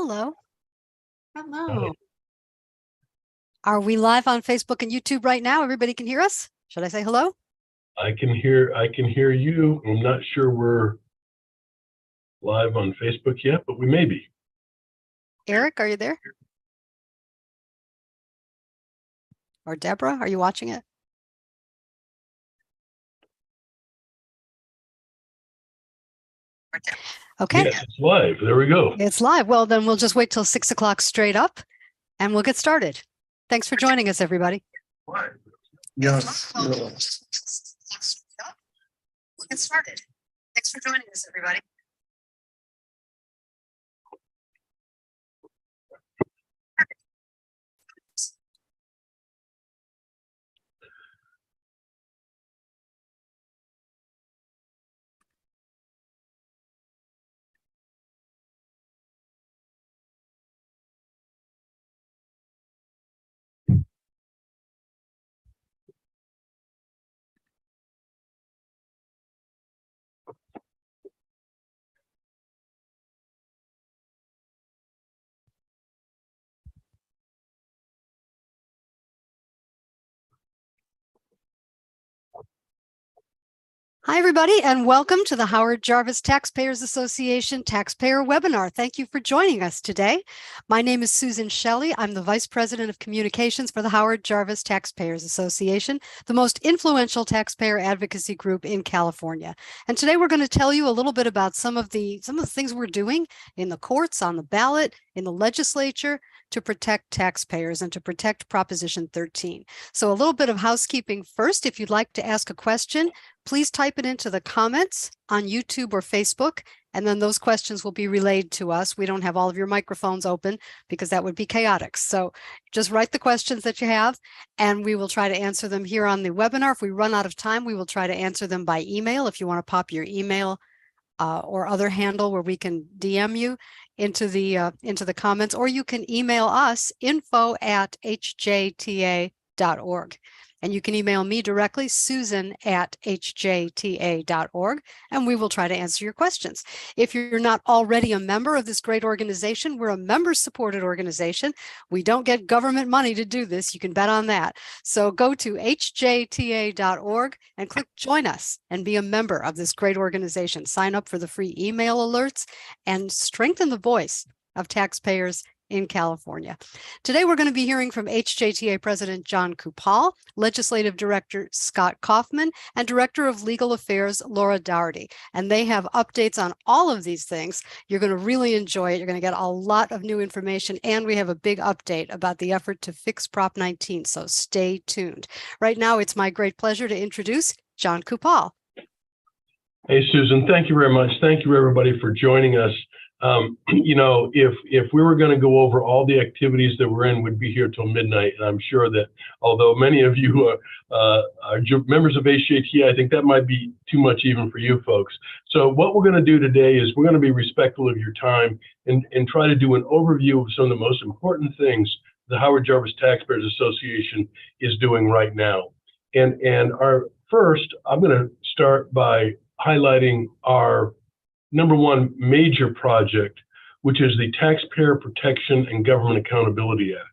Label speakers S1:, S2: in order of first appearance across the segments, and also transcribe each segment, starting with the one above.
S1: Hello.
S2: Hello.
S1: Are we live on Facebook and YouTube right now? Everybody can hear us? Should I say hello?
S2: I can hear you. I'm not sure we're live on Facebook yet, but we may be.
S1: Eric, are you there? Or Deborah, are you watching it? Okay.
S2: Yes, it's live. There we go.
S1: It's live. Well, then we'll just wait till 6 o'clock straight up and we'll get started. Thanks for joining us, everybody.
S2: Yes.
S1: We'll get started. Thanks for joining us, everybody. Hi, everybody, and welcome to the Howard Jarvis Taxpayers Association Taxpayer Webinar. Thank you for joining us today. My name is Susan Shelley. I'm the Vice President of Communications for the Howard Jarvis Taxpayers Association, the most influential taxpayer advocacy group in California. And today we're going to tell you a little bit about some of the things we're doing in the courts, on the ballot, in the legislature, to protect taxpayers and to protect Proposition 13. So a little bit of housekeeping first. If you'd like to ask a question, please type it into the comments on YouTube or Facebook, and then those questions will be relayed to us. We don't have all of your microphones open because that would be chaotic. So just write the questions that you have, and we will try to answer them here on the webinar. If we run out of time, we will try to answer them by email. If you want to pop your email or other handle where we can DM you into the comments, or you can email us info@hjta.org. And you can email me directly, susan@hjta.org, and we will try to answer your questions. If you're not already a member of this great organization, we're a member-supported organization. We don't get government money to do this. You can bet on that. So go to hjta.org and click Join Us and be a member of this great organization. Sign up for the free email alerts and strengthen the voice of taxpayers in California. Today, we're going to be hearing from HJTA President John Kupal, Legislative Director Scott Kaufman, and Director of Legal Affairs Laura Dougherty. And they have updates on all of these things. You're going to really enjoy it. You're going to get a lot of new information, and we have a big update about the effort to fix Prop 19. So stay tuned. Right now, it's my great pleasure to introduce John Kupal.
S2: Hey, Susan, thank you very much. Thank you, everybody, for joining us. You know, if we were going to go over all the activities that we're in, we'd be here till midnight. And I'm sure that although many of you are members of HJTA, I think that might be too much even for you folks. So what we're going to do today is we're going to be respectful of your time and try to do an overview of some of the most important things the Howard Jarvis Taxpayers Association is doing right now. And I'm going to start by highlighting our number one major project, which is the Taxpayer Protection and Government Accountability Act.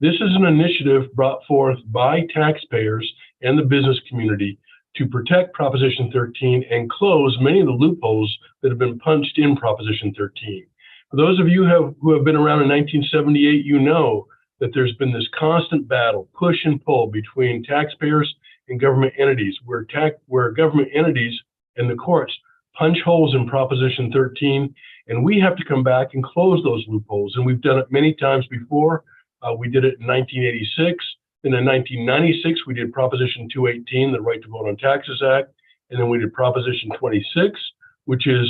S2: This is an initiative brought forth by taxpayers and the business community to protect Proposition 13 and close many of the loopholes that have been punched in Proposition 13. For those of you who have been around in 1978, you know that there's been this constant battle, push and pull between taxpayers and government entities, where government entities and the courts punch holes in Proposition 13, and we have to come back and close those loopholes. And we've done it many times before. We did it in 1986. Then in 1996, we did Proposition 218, the Right to Vote on Taxes Act. And then we did Proposition 26, which is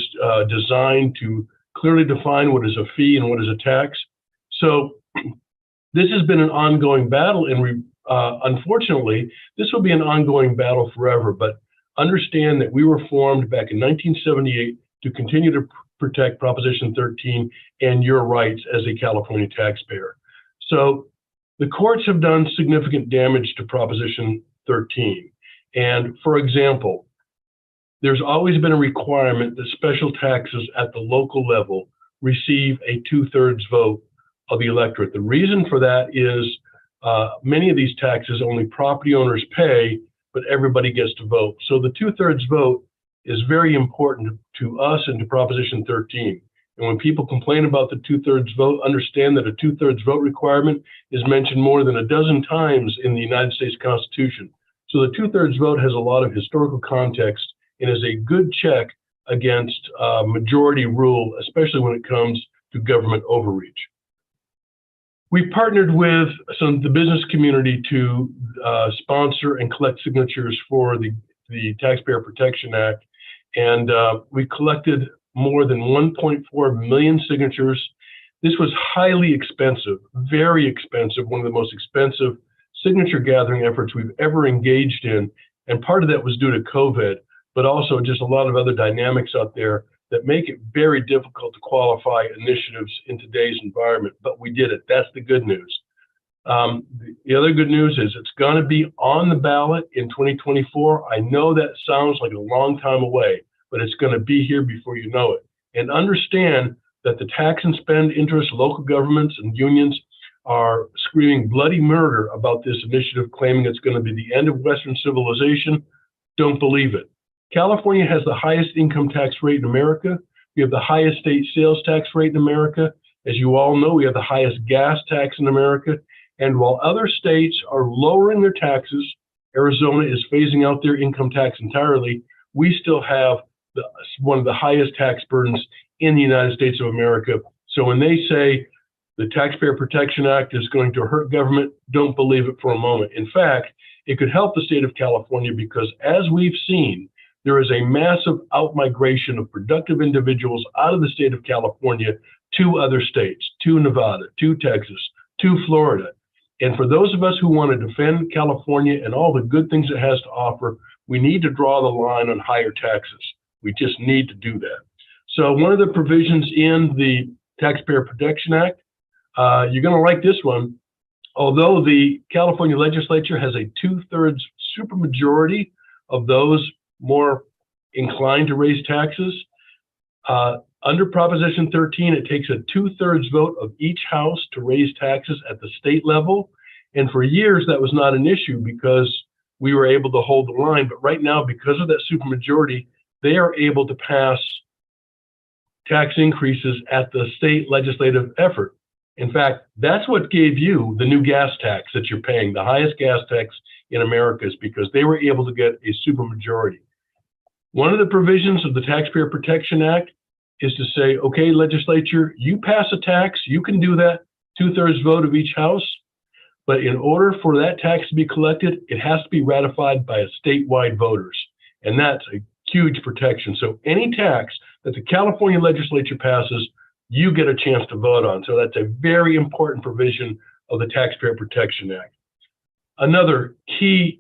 S2: designed to clearly define what is a fee and what is a tax. So this has been an ongoing battle, and unfortunately, this will be an ongoing battle forever. But understand that we were formed back in 1978 to continue to protect Proposition 13 and your rights as a California taxpayer. So the courts have done significant damage to Proposition 13. And for example, there's always been a requirement that special taxes at the local level receive a 2/3 vote of the electorate. The reason for that is many of these taxes only property owners pay, but everybody gets to vote. So the 2/3 vote is very important to us and to Proposition 13. And when people complain about the 2/3 vote, understand that a 2/3 vote requirement is mentioned more than a dozen times in the United States Constitution. So the 2/3 vote has a lot of historical context and is a good check against majority rule, especially when it comes to government overreach. We partnered with the business community to sponsor and collect signatures for the Taxpayer Protection Act. And we collected more than 1.4 million signatures. This was highly expensive, very expensive, one of the most expensive signature gathering efforts we've ever engaged in. And part of that was due to COVID, but also just a lot of other dynamics out there that make it very difficult to qualify initiatives in today's environment, but we did it. That's the good news. The other good news is it's going to be on the ballot in 2024. I know that sounds like a long time away, but it's going to be here before you know it. And understand that the tax and spend interest local governments and unions are screaming bloody murder about this initiative, claiming it's going to be the end of Western civilization. Don't believe it. California has the highest income tax rate in America. We have the highest state sales tax rate in America. As you all know, we have the highest gas tax in America. And while other states are lowering their taxes, Arizona is phasing out their income tax entirely, we still have one of the highest tax burdens in the United States of America. So when they say the Taxpayer Protection Act is going to hurt government, don't believe it for a moment. In fact, it could help the state of California because, as we've seen, there is a massive outmigration of productive individuals out of the state of California to other states, to Nevada, to Texas, to Florida. And for those of us who want to defend California and all the good things it has to offer, we need to draw the line on higher taxes. We just need to do that. So one of the provisions in the Taxpayer Protection Act, you're going to like this one. Although the California legislature has a 2/3 supermajority of those more inclined to raise taxes, under Proposition 13, it takes a 2/3 vote of each house to raise taxes at the state level. And for years, that was not an issue because we were able to hold the line. But right now, because of that supermajority, they are able to pass tax increases at the state legislative effort. In fact, that's what gave you the new gas tax that you're paying. The highest gas tax in America is because they were able to get a supermajority. One of the provisions of the Taxpayer Protection Act is to say, okay, legislature, you pass a tax, you can do that, 2/3 vote of each house. But in order for that tax to be collected, it has to be ratified by a statewide voters. And that's a huge protection. So any tax that the California legislature passes, you get a chance to vote on. So that's a very important provision of the Taxpayer Protection Act. Another key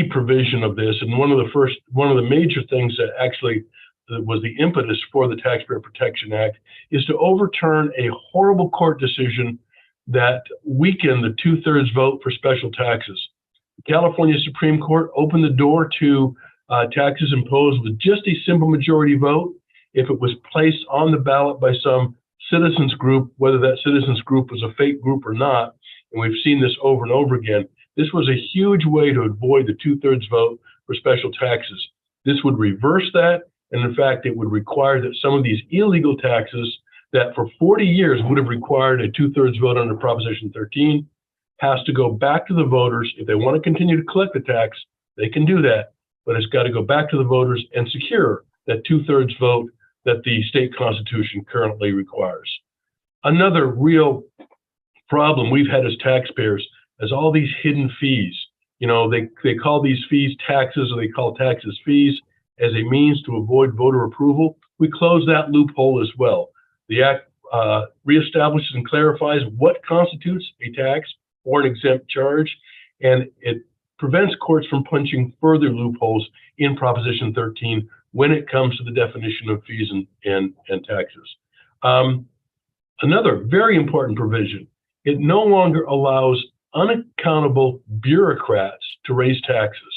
S2: provision of this, and one of the major things that actually was the impetus for the Taxpayer Protection Act, is to overturn a horrible court decision that weakened the 2/3 vote for special taxes. The California Supreme Court opened the door to taxes imposed with just a simple majority vote if it was placed on the ballot by some citizens group, whether that citizens group was a fake group or not. And we've seen this over and over again. This was a huge way to avoid the 2/3 vote for special taxes. This would reverse that. And in fact, it would require that some of these illegal taxes that for 40 years would have required a 2/3 vote under Proposition 13 has to go back to the voters. If they want to continue to collect the tax, they can do that, but it's got to go back to the voters and secure that 2/3 vote that the state constitution currently requires. Another real problem we've had as taxpayers is all these hidden fees. You know, they call these fees taxes, or they call taxes fees, as a means to avoid voter approval. We close that loophole as well. The Act reestablishes and clarifies what constitutes a tax or an exempt charge, and it prevents courts from punching further loopholes in Proposition 13 when it comes to the definition of fees and taxes. Another very important provision, it no longer allows unaccountable bureaucrats to raise taxes.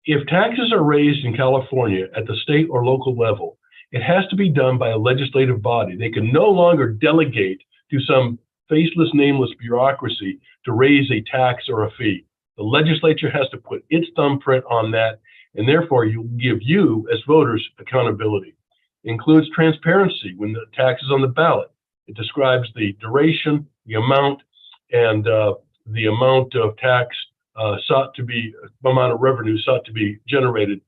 S2: If taxes are raised in California at the state or local level, It has to be done by a legislative body. They can no longer delegate to some faceless, nameless bureaucracy to raise a tax or a fee. The legislature has to put its thumbprint on that, and therefore you give you, as voters, accountability. It includes transparency when the tax is on the ballot. It describes the duration, the amount, and the amount of tax amount of revenue sought to be generated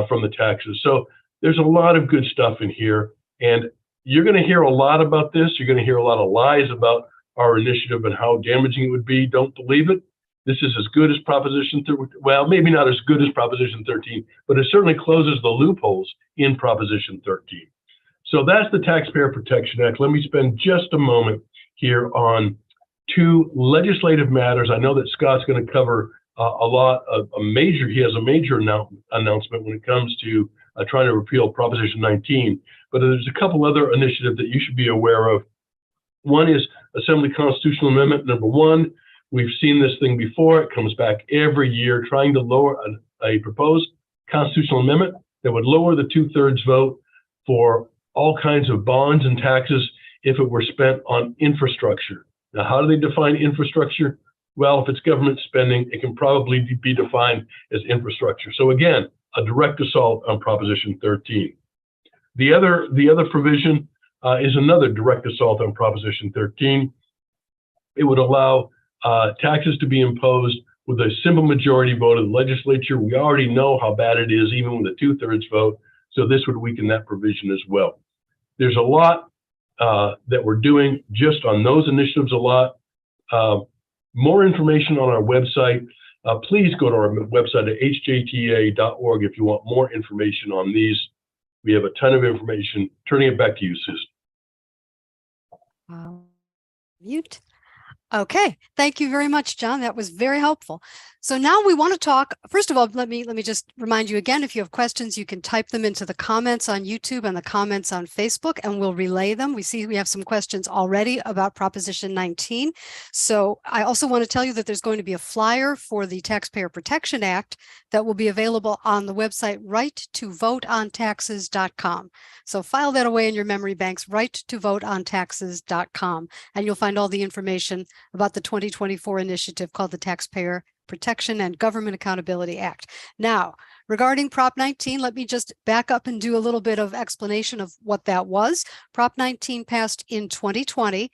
S2: from the taxes. So there's a lot of good stuff in here, and you're going to hear a lot about this. You're going to hear a lot of lies about our initiative and how damaging it would be. Don't believe it. This is as good as Proposition 13. Well, maybe not as good as Proposition 13, but it certainly closes the loopholes in Proposition 13. So that's the Taxpayer Protection Act. Let me spend just a moment here on two legislative matters. I know that Scott's going to cover he has a major announcement when it comes to trying to repeal Proposition 19, but there's a couple other initiatives that you should be aware of. One is Assembly Constitutional Amendment number 1. We've seen this thing before. It comes back every year, trying to lower a proposed constitutional amendment that would lower the 2/3 vote for all kinds of bonds and taxes if it were spent on infrastructure. Now, how do they define infrastructure? Well, if it's government spending, it can probably be defined as infrastructure. So again, a direct assault on Proposition 13. The other provision is another direct assault on Proposition 13. It would allow taxes to be imposed with a simple majority vote of the legislature. We already know how bad it is, even with a 2/3 vote. So this would weaken that provision as well. There's a lot that we're doing just on those initiatives. A lot. More information on our website. Please go to our website at hjta.org if you want more information on these. We have a ton of information. Turning it back to you, Susan.
S1: Mute. Okay, thank you very much, John. That was very helpful. So now we want to talk, first of all, let me just remind you again, if you have questions, you can type them into the comments on YouTube and the comments on Facebook, and we'll relay them. We see we have some questions already about Proposition 19. So I also want to tell you that there's going to be a flyer for the Taxpayer Protection Act that will be available on the website righttovoteontaxes.com. So file that away in your memory banks, righttovoteontaxes.com, and you'll find all the information about the 2024 initiative called the Taxpayer Protection and Government Accountability Act. Now, regarding Prop 19, let me just back up and do a little bit of explanation of what that was. Prop 19 passed in 2020.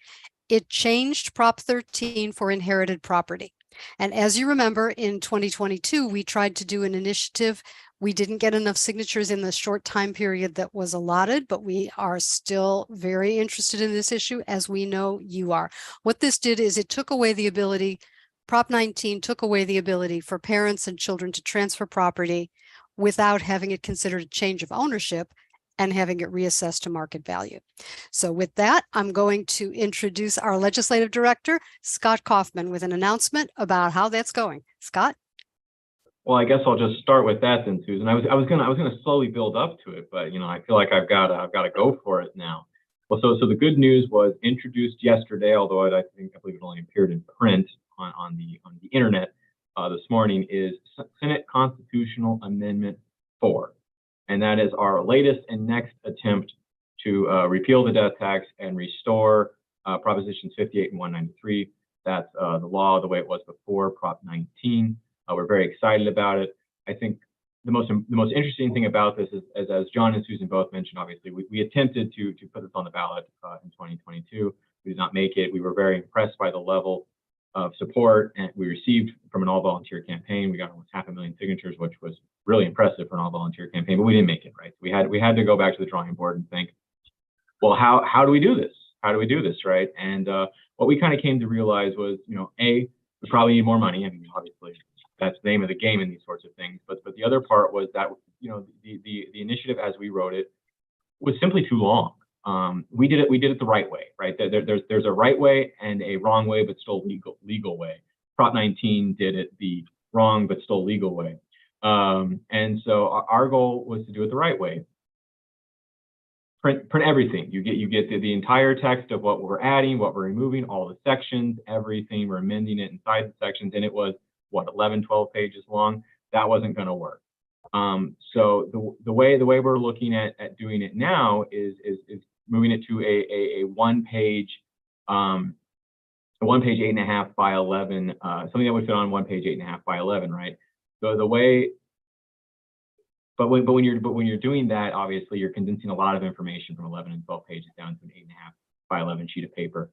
S1: It changed Prop 13 for inherited property. And as you remember, in 2022, we tried to do an initiative. We didn't get enough signatures in the short time period that was allotted, but we are still very interested in this issue, as we know you are. What this did is it took away the ability, Prop 19 took away the ability for parents and children to transfer property without having it considered a change of ownership and having it reassessed to market value. So with that, I'm going to introduce our legislative director, Scott Kaufman, with an announcement about how that's going. Scott?
S3: Well, I guess I'll just start with that then, Susan. I was gonna slowly build up to it, but I feel like I've got to go for it now. Well, so the good news was introduced yesterday, although I believe it only appeared in print on the internet this morning, is Senate Constitutional Amendment 4, and that is our latest and next attempt to repeal the death tax and restore Propositions 58 and 193. That's the law the way it was before Prop 19. We're very excited about it. I think the most interesting thing about this is, as John and Susan both mentioned, obviously, we attempted to put this on the ballot in 2022. We did not make it. We were very impressed by the level of support and we received from an all-volunteer campaign. We got almost 500,000 signatures, which was really impressive for an all-volunteer campaign, but we didn't make it, right? We had to go back to the drawing board and think, well, how do we do this? How do we do this, right? And what we kind of came to realize was, we probably need more money. I mean, obviously, that's the name of the game in these sorts of things. But the other part was that, the initiative as we wrote it was simply too long. We did it the right way, right? There's a right way and a wrong way, but still legal way. Prop 19 did it the wrong, but still legal way. And so our goal was to do it the right way. Print everything. You get the entire text of what we're adding, what we're removing, all the sections, everything. We're amending it inside the sections, and it was 11, 12 pages long. That wasn't going to work. So the way we're looking at doing it now is moving it to a one page 8.5 by 11, something that would fit on one page 8.5 by 11, right? So the way, but when you're doing that, obviously you're condensing a lot of information from 11 and 12 pages down to an 8.5 by 11 sheet of paper.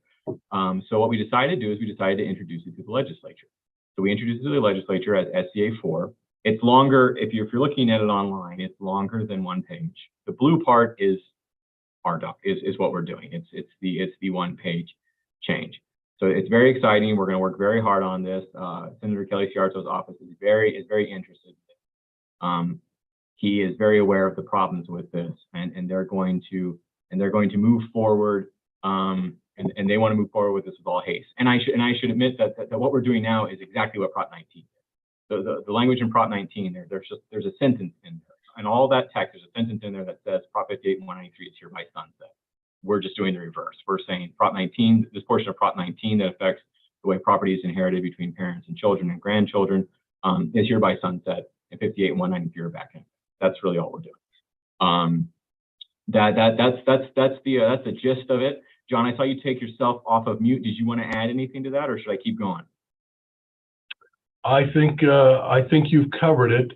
S3: So what we decided to do is we decided to introduce it to the legislature. So we introduced it to the legislature as SCA 4. It's longer, if you're looking at it online, it's longer than one page. The blue part is our doc, is what we're doing. It's the one page change. So it's very exciting. We're going to work very hard on this. Senator Kelly Ciarto's office is very interested in this. He is very aware of the problems with this, and they're going to move forward. And they want to move forward with this with all haste. And I should admit that what we're doing now is exactly what Prop 19 is. The language in Prop 19, there's a sentence in there, and all that text, there's a sentence in there that says Prop 58 and 193 is hereby sunset. We're just doing the reverse. We're saying Prop 19, this portion of Prop 19 that affects the way property is inherited between parents and children and grandchildren is hereby sunset, and 58 and 193 are back in. That's really all we're doing. That's the gist of it. John, I saw you take yourself off of mute. Did you want to add anything to that, or should I keep going?
S2: I think you've covered it.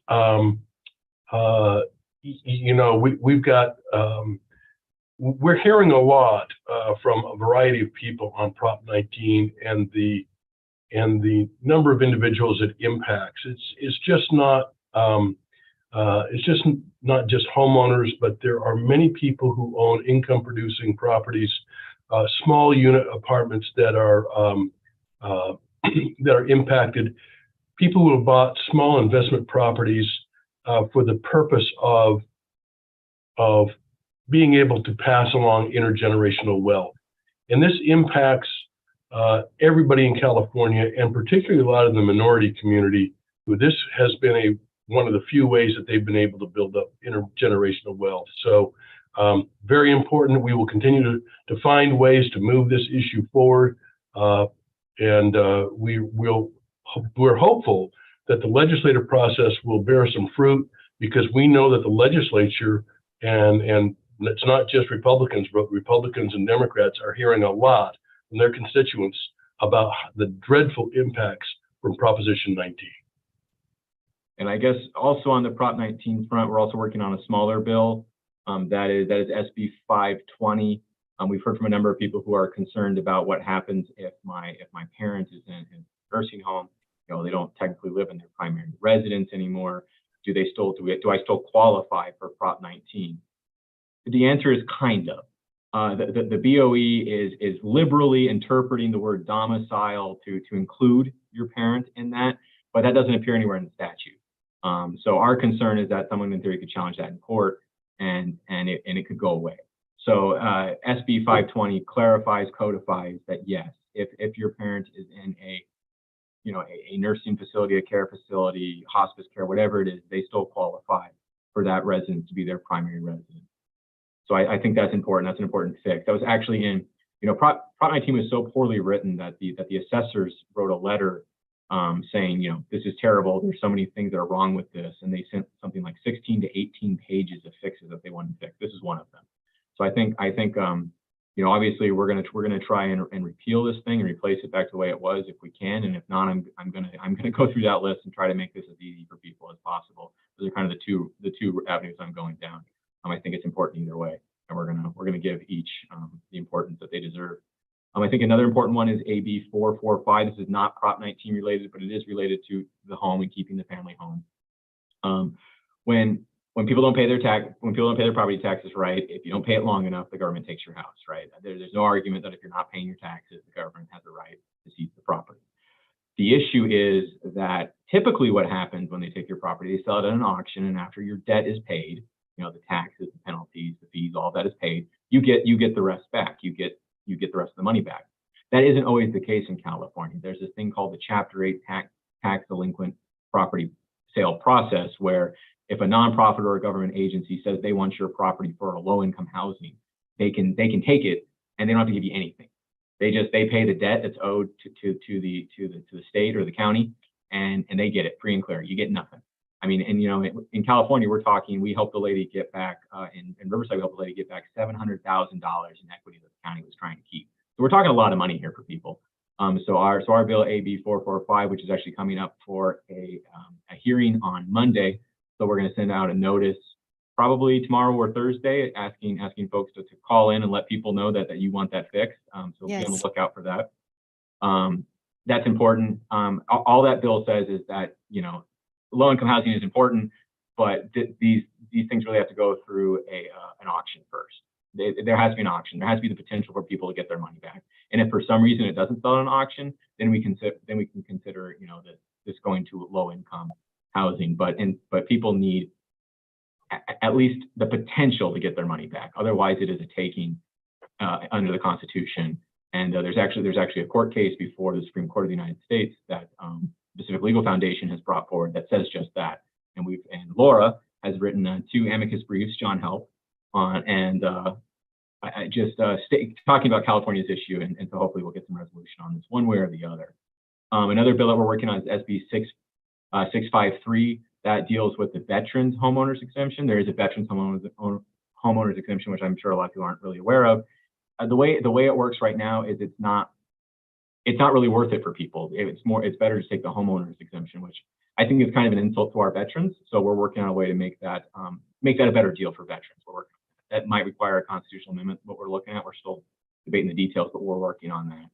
S2: You know, we've got we're hearing a lot from a variety of people on Prop 19 and the number of individuals it impacts. It's just not just homeowners, but there are many people who own income producing properties, small unit apartments that are that are impacted. People who have bought small investment properties for the purpose of being able to pass along intergenerational wealth. And this impacts everybody in California, and particularly a lot of the minority community, who this has been one of the few ways that they've been able to build up intergenerational wealth. So very important. We will continue to find ways to move this issue forward. We're hopeful that the legislative process will bear some fruit, because we know that the legislature, and it's not just Republicans, but Republicans and Democrats are hearing a lot from their constituents about the dreadful impacts from Proposition 19.
S3: And I guess also on the Prop 19 front, we're also working on a smaller bill that is SB 520. We've heard from a number of people who are concerned about what happens if my parent is in a nursing home. You know, they don't technically live in their primary residence anymore. Do I still qualify for Prop 19? The answer is kind of. The BOE is liberally interpreting the word domicile to include your parent in that, but that doesn't appear anywhere in the statute. So our concern is that someone in theory could challenge that in court, and it could go away. So SB 520 clarifies, codifies that yes, if your parent is in a nursing facility, a care facility, hospice care, whatever it is, they still qualify for that residence to be their primary residence. So I think that's important. That's an important fix. That was actually in, Prop 19 was so poorly written that the assessors wrote a letter saying, this is terrible. There's so many things that are wrong with this, and they sent something like 16 to 18 pages of fixes that they wanted to fix. This is one of them. So I think obviously we're gonna try and repeal this thing and replace it back to the way it was if we can, and if not, I'm gonna go through that list and try to make this as easy for people as possible. Those are kind of the two avenues I'm going down. I think it's important either way, and we're gonna give each the importance that they deserve. I think another important one is AB 445. This is not Prop 19 related, but it is related to the home and keeping the family home. When people don't pay their property taxes, right? If you don't pay it long enough, the government takes your house, right? There's no argument that if you're not paying your taxes, the government has the right to seize the property. The issue is that typically what happens when they take your property, they sell it at an auction, and after your debt is paid, the taxes, the penalties, the fees, all that is paid, you get the rest back. You get the rest of the money back. That isn't always the case in California. There's this thing called the Chapter 8 tax delinquent property sale process, where if a nonprofit or a government agency says they want your property for a low-income housing, they can take it, and they don't have to give you anything. They pay the debt that's owed to the state or the county, and they get it free and clear. You get nothing. I mean, and in California, we're talking, we helped the lady get back, in Riverside, we helped the lady get back $700,000 in equity that the county was trying to keep. So we're talking a lot of money here for people. So our bill AB 445, which is actually coming up for a hearing on Monday. So we're going to send out a notice probably tomorrow or Thursday, asking folks to call in and let people know that you want that fixed. So be on the lookout for that. That's important. All that bill says is that low-income housing is important, but these things really have to go through an auction first. There has to be an auction. There has to be the potential for people to get their money back. And if for some reason it doesn't sell at an auction, then we can consider this going to low-income housing. But people need at least the potential to get their money back. Otherwise, it is a taking under the Constitution. And there's actually a court case before the Supreme Court of the United States that Pacific Legal Foundation has brought forward that says just that. And Laura has written 2 amicus briefs, John helped on, and I just talking about California's issue, and so hopefully we'll get some resolution on this one way or the other. Another bill that we're working on is SB 653 that deals with the veterans homeowners exemption. There is a veterans homeowners exemption, which I'm sure a lot of people aren't really aware of. The way it works right now is it's not really worth it for people. It's better to take the homeowners exemption, which I think is kind of an insult to our veterans. So we're working on a way to make that a better deal for veterans. We're working on that. That might require a constitutional amendment. What we're looking at, we're still debating the details, but we're working on that.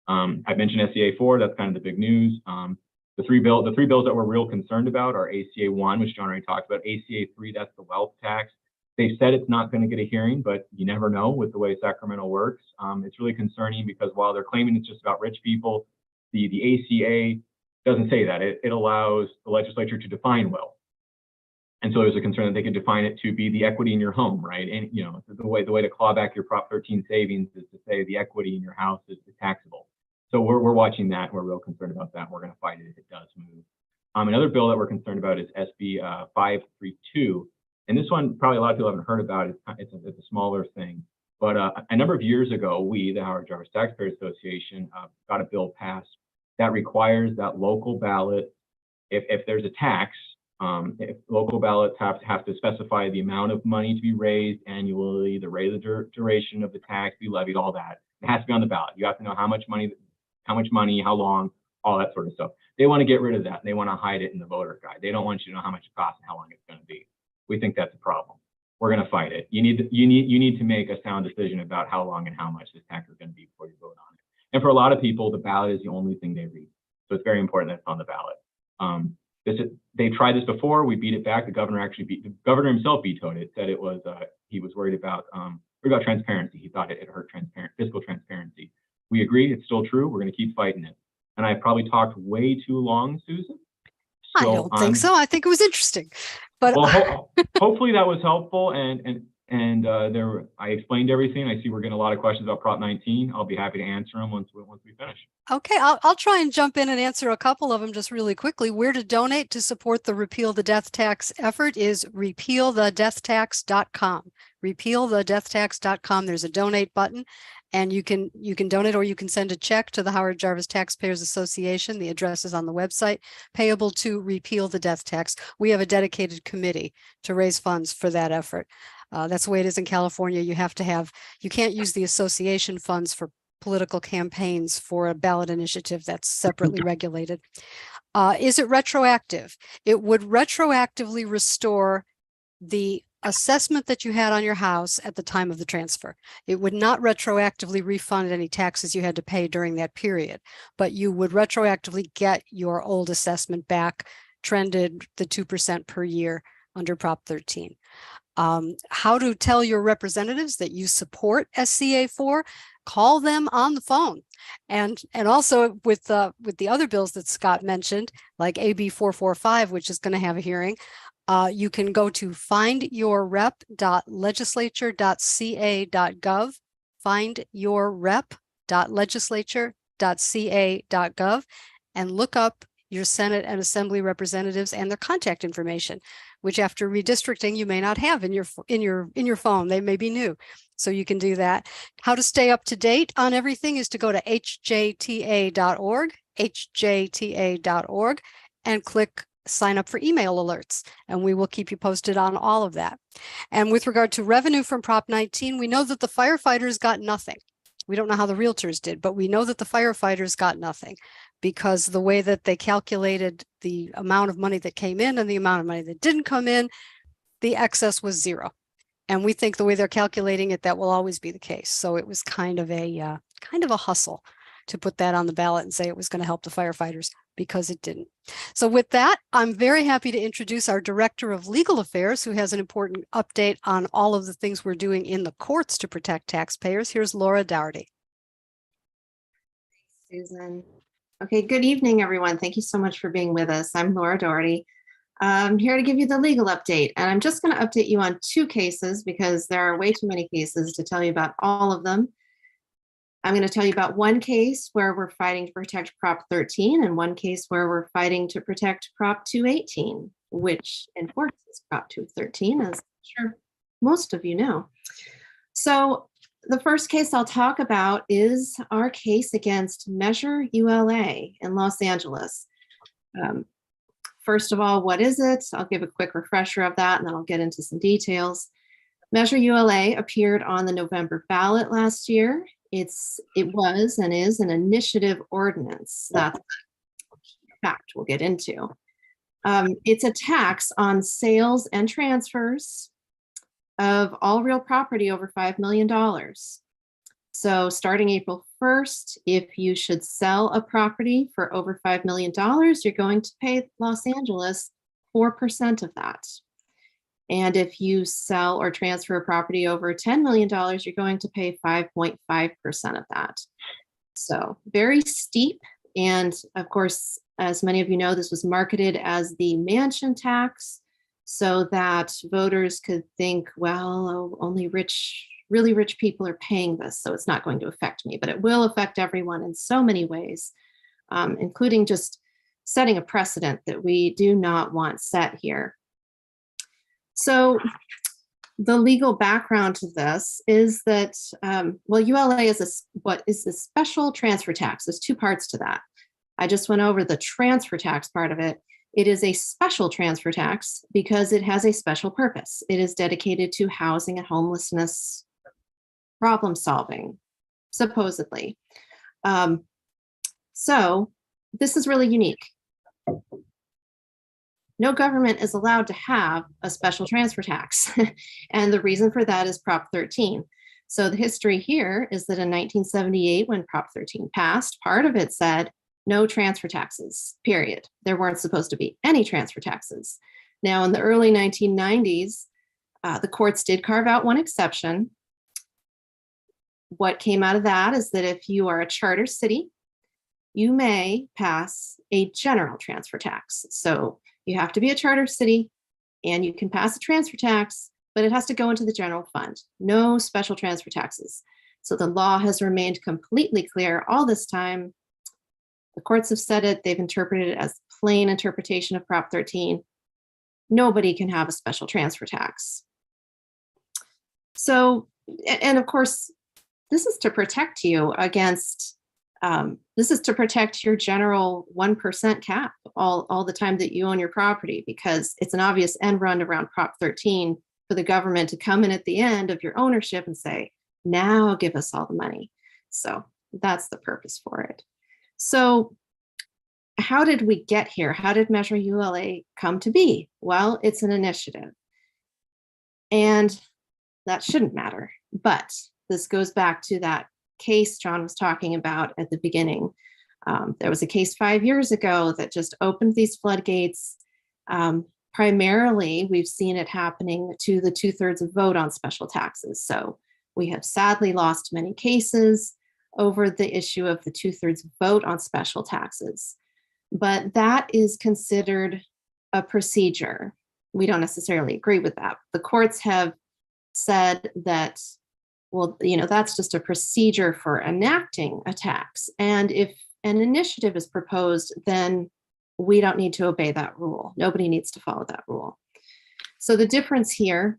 S3: I mentioned SCA 4. That's kind of the big news. The three bills that we're real concerned about are ACA 1, which John already talked about. ACA 3, that's the wealth tax. They've said it's not going to get a hearing, but you never know with the way Sacramento works. It's really concerning because while they're claiming it's just about rich people, the ACA doesn't say that. It allows the legislature to define wealth. And so there's a concern that they can define it to be the equity in your home, right? And the way to claw back your Prop 13 savings is to say the equity in your house is taxable. So we're watching that. We're real concerned about that. We're going to fight it if it does move. Another bill that we're concerned about is SB 532. And this one, probably a lot of people haven't heard about it. It's a smaller thing. But a number of years ago, we, the Howard Jarvis Taxpayer Association, got a bill passed that requires that local ballot, if there's a tax, if local ballots have to specify the amount of money to be raised annually, the rate of the duration of the tax be levied, all that. It has to be on the ballot. You have to know how much money, how long, all that sort of stuff. They want to get rid of that. And they want to hide it in the voter guide. They don't want you to know how much it costs and how long it's going to be. We think that's a problem. We're going to fight it. You need to make a sound decision about how long and how much this tax is going to be before you vote on it. And for a lot of people, the ballot is the only thing they read. So it's very important that it's on the ballot. They tried this before. We beat it back. The governor himself vetoed it. Said it was he was worried about transparency. He thought it hurt fiscal transparency. We agree. It's still true. We're going to keep fighting it. And I probably talked way too long, Susan.
S1: So I don't think so. I think it was interesting, but
S3: hopefully that was helpful. And I explained everything. I see we're getting a lot of questions about Prop 19. I'll be happy to answer them once we finish.
S1: Okay, I'll try and jump in and answer a couple of them just really quickly. Where to donate to support the Repeal the Death Tax effort is repealthedeathtax.com. Repealthedeathtax.com. There's a donate button, and you can donate, or you can send a check to the Howard Jarvis Taxpayers Association. The address is on the website, payable to Repeal the Death Tax. We have a dedicated committee to raise funds for that effort. That's the way it is in California. You can't use the association funds for political campaigns for a ballot initiative that's separately regulated. Is it retroactive? It would retroactively restore the assessment that you had on your house at the time of the transfer. It would not retroactively refund any taxes you had to pay during that period, but you would retroactively get your old assessment back, trended the 2% per year under Prop 13. How to tell your representatives that you support SCA 4? Call them on the phone. And also with the other bills that Scott mentioned, like AB 445, which is going to have a hearing, you can go to findyourrep.legislature.ca.gov, findyourrep.legislature.ca.gov, and look up your Senate and Assembly representatives and their contact information, which after redistricting you may not have in your phone. They may be new, so you can do that. How to stay up to date on everything is to go to hjta.org, and click sign up for email alerts, and we will keep you posted on all of that. And with regard to revenue from Prop 19, we know that the firefighters got nothing. We don't know how the realtors did, but we know that the firefighters got nothing because the way that they calculated the amount of money that came in and the amount of money that didn't come in, the excess was zero. And we think the way they're calculating it, that will always be the case. So it was kind of a hustle to put that on the ballot and say it was going to help the firefighters, because it didn't. So with that, I'm very happy to introduce our Director of Legal Affairs, who has an important update on all of the things we're doing in the courts to protect taxpayers. Here's Laura Dougherty.
S4: Thanks, Susan. Okay, good evening, everyone. Thank you so much for being with us. I'm Laura Dougherty. I'm here to give you the legal update, and I'm just going to update you on 2 cases because there are way too many cases to tell you about all of them. I'm going to tell you about one case where we're fighting to protect Prop 13 and one case where we're fighting to protect Prop 218, which enforces Prop 213, as I'm sure most of you know. So the first case I'll talk about is our case against Measure ULA in Los Angeles. First of all, what is it? I'll give a quick refresher of that, and then I'll get into some details. Measure ULA appeared on the November ballot last year. It was and is an initiative ordinance. That's a fact we'll get into. It's a tax on sales and transfers of all real property over $5 million. So starting April 1st, if you should sell a property for over $5 million, you're going to pay Los Angeles 4% of that. And if you sell or transfer a property over $10 million, you're going to pay 5.5% of that. So very steep. And of course, as many of you know, this was marketed as the mansion tax so that voters could think, well, oh, only really rich people are paying this, so it's not going to affect me. But it will affect everyone in so many ways, including just setting a precedent that we do not want set here. So the legal background to this is that, well, ULA is what is a special transfer tax. There's 2 parts to that. I just went over the transfer tax part of it. It is a special transfer tax because it has a special purpose. It is dedicated to housing and homelessness problem solving, supposedly. So this is really unique. No government is allowed to have a special transfer tax. And the reason for that is Prop 13. So the history here is that in 1978, when Prop 13 passed, part of it said no transfer taxes, period. There weren't supposed to be any transfer taxes. Now, in the early 1990s, the courts did carve out one exception. What came out of that is that if you are a charter city, you may pass a general transfer tax. So you have to be a charter city and you can pass a transfer tax, but it has to go into the general fund. No special transfer taxes. So the law has remained completely clear all this time. The courts have said it, they've interpreted it as plain interpretation of Prop 13. Nobody can have a special transfer tax. So, and of course, this is to protect you against this is to protect your general 1% cap all the time that you own your property, because it's an obvious end run around Prop 13 for the government to come in at the end of your ownership and say, now give us all the money. So that's the purpose for it. So how did we get here? How did Measure ULA come to be? Well, it's an initiative. And that shouldn't matter. But this goes back to that case John was talking about at the beginning. There was a case 5 years ago that just opened these floodgates. Primarily, we've seen it happening to the 2/3 of vote on special taxes. So we have sadly lost many cases over the issue of the 2/3 vote on special taxes. But that is considered a procedure. We don't necessarily agree with that. The courts have said that, well, you know, that's just a procedure for enacting a tax. And if an initiative is proposed, then we don't need to obey that rule. Nobody needs to follow that rule. So the difference here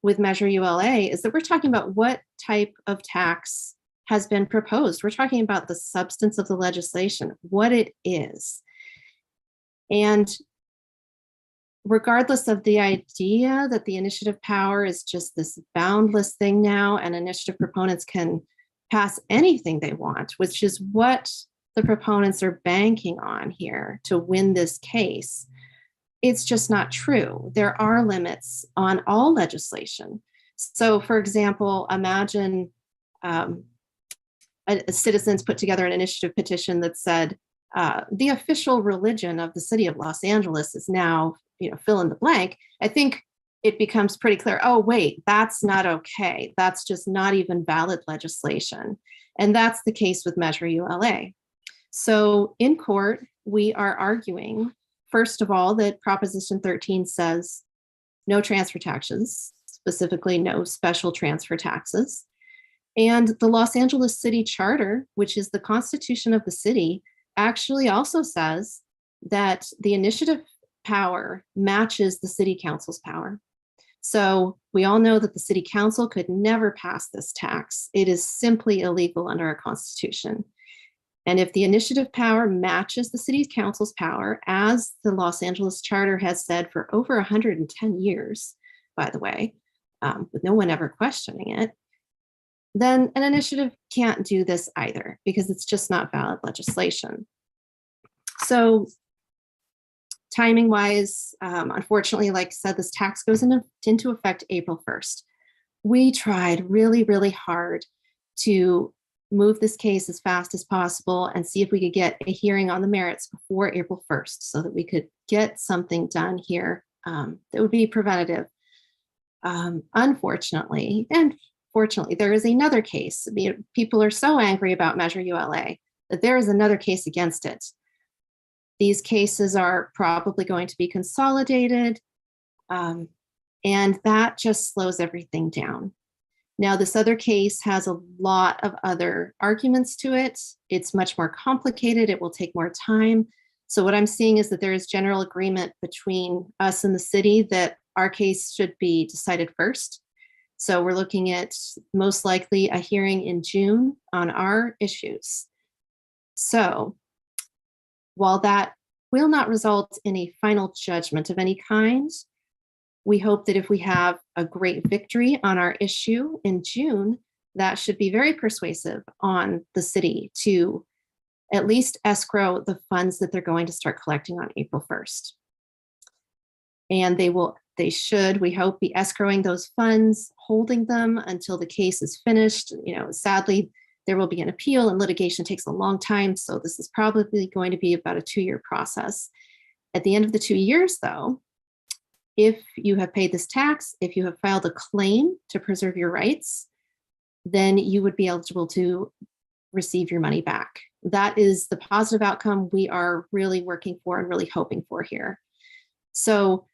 S4: with Measure ULA is that we're talking about what type of tax has been proposed. We're talking about the substance of the legislation, what it is. And regardless of the idea that the initiative power is just this boundless thing now, and initiative proponents can pass anything they want, which is what the proponents are banking on here to win this case, it's just not true. There are limits on all legislation. So, for example, imagine citizens put together an initiative petition that said, the official religion of the city of Los Angeles is now, fill in the blank. I think it becomes pretty clear, oh, wait, that's not okay. That's just not even valid legislation. And that's the case with Measure ULA. So in court, we are arguing, first of all, that Proposition 13 says no transfer taxes, specifically no special transfer taxes. And the Los Angeles City Charter, which is the constitution of the city, actually also says that the initiative power matches the city council's power. So we all know that the city council could never pass this tax. It is simply illegal under our constitution. And if the initiative power matches the city council's power, as the Los Angeles Charter has said for over 110 years, by the way, with no one ever questioning it, then an initiative can't do this either because it's just not valid legislation. So timing wise, unfortunately, like I said, this tax goes into effect April 1st. We tried really, really hard to move this case as fast as possible and see if we could get a hearing on the merits before April 1st so that we could get something done here that would be preventative. Unfortunately, and fortunately, there is another case. People are so angry about Measure ULA that there is another case against it. These cases are probably going to be consolidated, and that just slows everything down. Now, this other case has a lot of other arguments to it. It's much more complicated. It will take more time. So what I'm seeing is that there is general agreement between us and the city that our case should be decided first. So we're looking at most likely a hearing in June on our issues. So while that will not result in a final judgment of any kind, we hope that if we have a great victory on our issue in June, that should be very persuasive on the city to at least escrow the funds that they're going to start collecting on April 1st. And they should, we hope, be escrowing those funds, holding them until the case is finished. Sadly, there will be an appeal and litigation takes a long time. So this is probably going to be about a 2-year process. At the end of the 2 years, though, if you have paid this tax, if you have filed a claim to preserve your rights, then you would be eligible to receive your money back. That is the positive outcome we are really working for and really hoping for here. So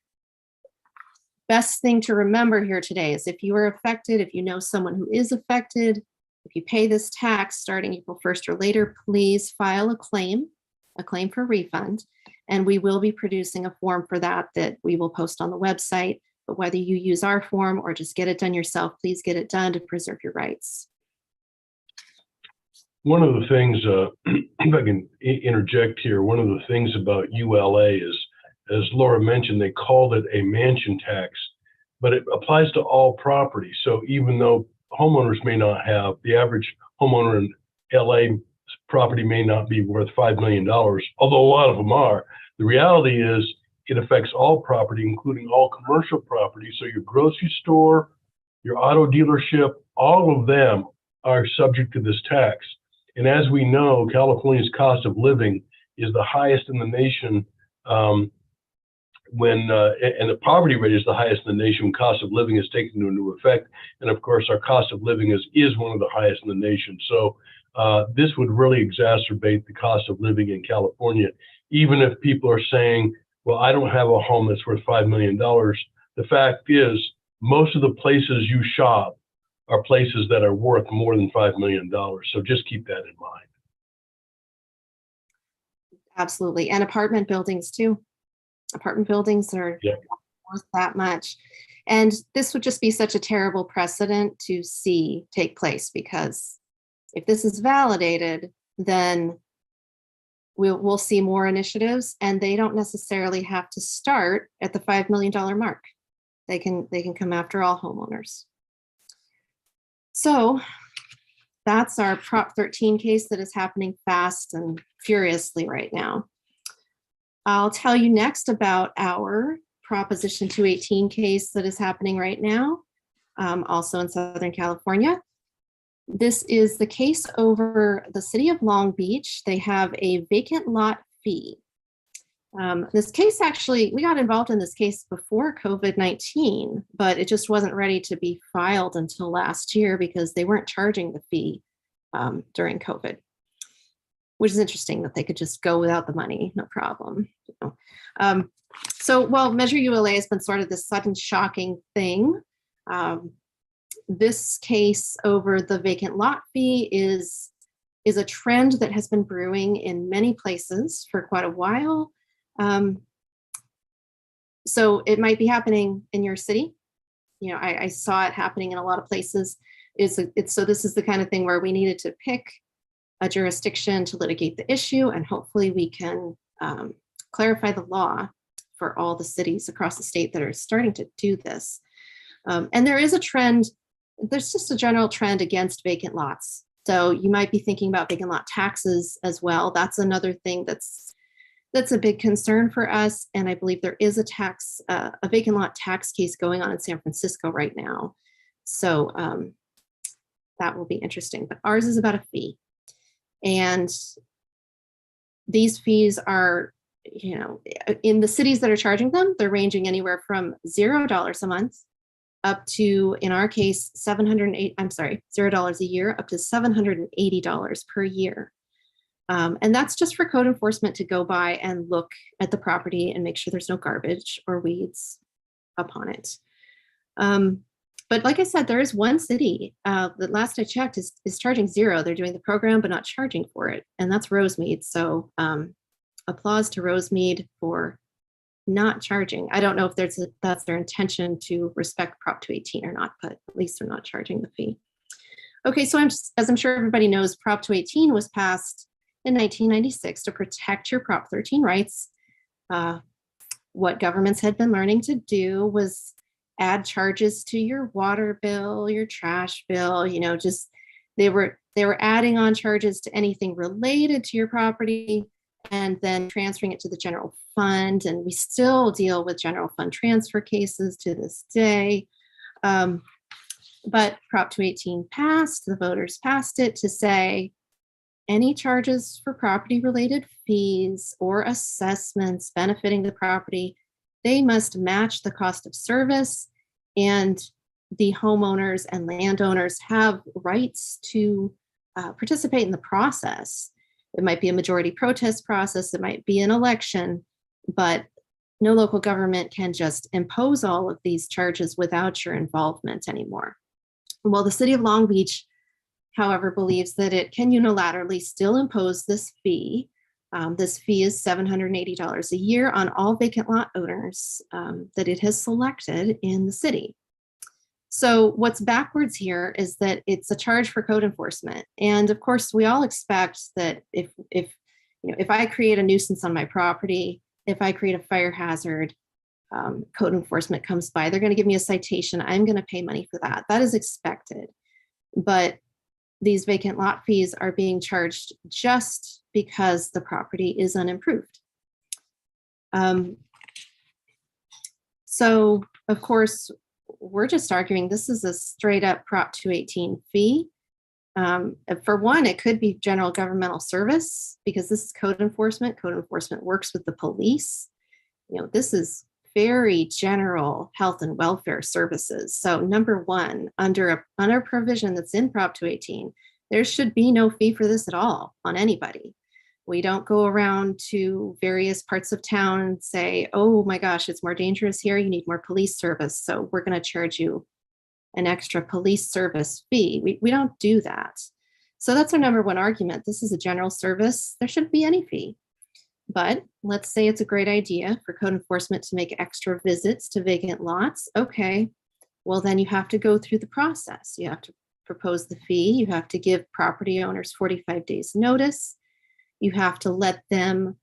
S4: best thing to remember here today is if you are affected, if you know someone who is affected, if you pay this tax starting April 1st or later, please file a claim for refund. And we will be producing a form for that we will post on the website. But whether you use our form or just get it done yourself, please get it done to preserve your rights.
S2: One of the things, if I can interject here, one of the things about ULA is, as Laura mentioned, they called it a mansion tax, but it applies to all property. So even though homeowners may not have, the average homeowner in LA property may not be worth $5 million, although a lot of them are. The reality is it affects all property, including all commercial property. So your grocery store, your auto dealership, all of them are subject to this tax. And as we know, California's cost of living is the highest in the nation and the poverty rate is the highest in the nation when cost of living is taken into effect. And of course, our cost of living is one of the highest in the nation. So this would really exacerbate the cost of living in California. Even if people are saying, well, I don't have a home that's worth $5 million. The fact is, most of the places you shop are places that are worth more than $5 million. So just keep that in mind.
S4: Absolutely. And apartment buildings too. Apartment buildings are worth that much. And this would just be such a terrible precedent to see take place, because if this is validated, then we'll see more initiatives, and they don't necessarily have to start at the $5 million mark. They can come after all homeowners. So that's our Prop 13 case that is happening fast and furiously right now. I'll tell you next about our Proposition 218 case that is happening right now, also in Southern California. This is the case over the city of Long Beach. They have a vacant lot fee. This case, actually, we got involved in this case before COVID-19, but it just wasn't ready to be filed until last year because they weren't charging the fee during COVID, which is interesting that they could just go without the money, no problem. So, well, Measure ULA has been sort of this sudden shocking thing. This case over the vacant lot fee is a trend that has been brewing in many places for quite a while. So it might be happening in your city. You know, I saw it happening in a lot of places. So this is the kind of thing where we needed to pick a jurisdiction to litigate the issue, and hopefully we can clarify the law for all the cities across the state that are starting to do this. And there is a trend. There's just a general trend against vacant lots. So you might be thinking about vacant lot taxes as well. That's another thing that's a big concern for us. And I believe there is a vacant lot tax case going on in San Francisco right now. So that will be interesting. But ours is about a fee. And these fees are, you know, in the cities that are charging them, they're ranging anywhere from $0 a month up to, in our case, $0 a year, up to $780 per year. And that's just for code enforcement to go by and look at the property and make sure there's no garbage or weeds upon it. But like I said, there is one city that last I checked is charging $0. They're doing the program, but not charging for it. And that's Rosemead. So applause to Rosemead for not charging. I don't know if that's their intention to respect Prop 218 or not, but at least they're not charging the fee. Okay, so as I'm sure everybody knows, Prop 218 was passed in 1996 to protect your Prop 13 rights. What governments had been learning to do was add charges to your water bill, your trash bill, you know, just they were adding on charges to anything related to your property and then transferring it to the general fund. And we still deal with general fund transfer cases to this day. But Prop 218 passed, the voters passed it to say any charges for property related fees or assessments benefiting the property, they must match the cost of service, and the homeowners and landowners have rights to participate in the process. It might be a majority protest process, it might be an election, but no local government can just impose all of these charges without your involvement anymore. Well, the city of Long Beach, however, believes that it can unilaterally still impose this fee. This fee is $780 a year on all vacant lot owners that it has selected in the city. So what's backwards here is that it's a charge for code enforcement. And of course, we all expect that if I create a nuisance on my property, if I create a fire hazard, code enforcement comes by, they're going to give me a citation. I'm going to pay money for that. That is expected. But these vacant lot fees are being charged just because the property is unimproved. So of course, we're just arguing this is a straight up Prop 218 fee. For one, it could be general governmental service because this is code enforcement. Code enforcement works with the police. You know, this is very general health and welfare services. So number one, under a provision that's in Prop 218, there should be no fee for this at all on anybody. We don't go around to various parts of town and say, oh my gosh, it's more dangerous here, you need more police service, so we're going to charge you an extra police service fee. We don't do that. So that's our number one argument. This is a general service. There shouldn't be any fee. But let's say it's a great idea for code enforcement to make extra visits to vacant lots. Okay, well then you have to go through the process. You have to propose the fee. You have to give property owners 45 days notice. You have to let them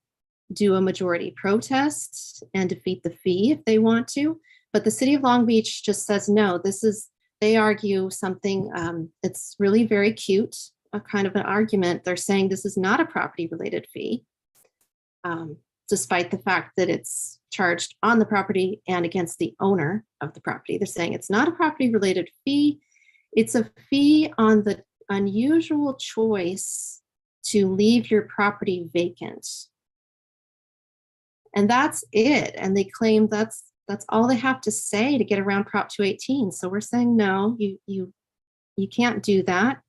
S4: do a majority protest and defeat the fee if they want to. But the city of Long Beach just says, no, they argue something it's really very cute, a kind of an argument. They're saying this is not a property related fee, despite the fact that it's charged on the property and against the owner of the property. They're saying it's not a property related fee. It's a fee on the unusual choice to leave your property vacant. And that's it. And they claim that's all they have to say to get around Prop 218. So we're saying, no, you can't do that.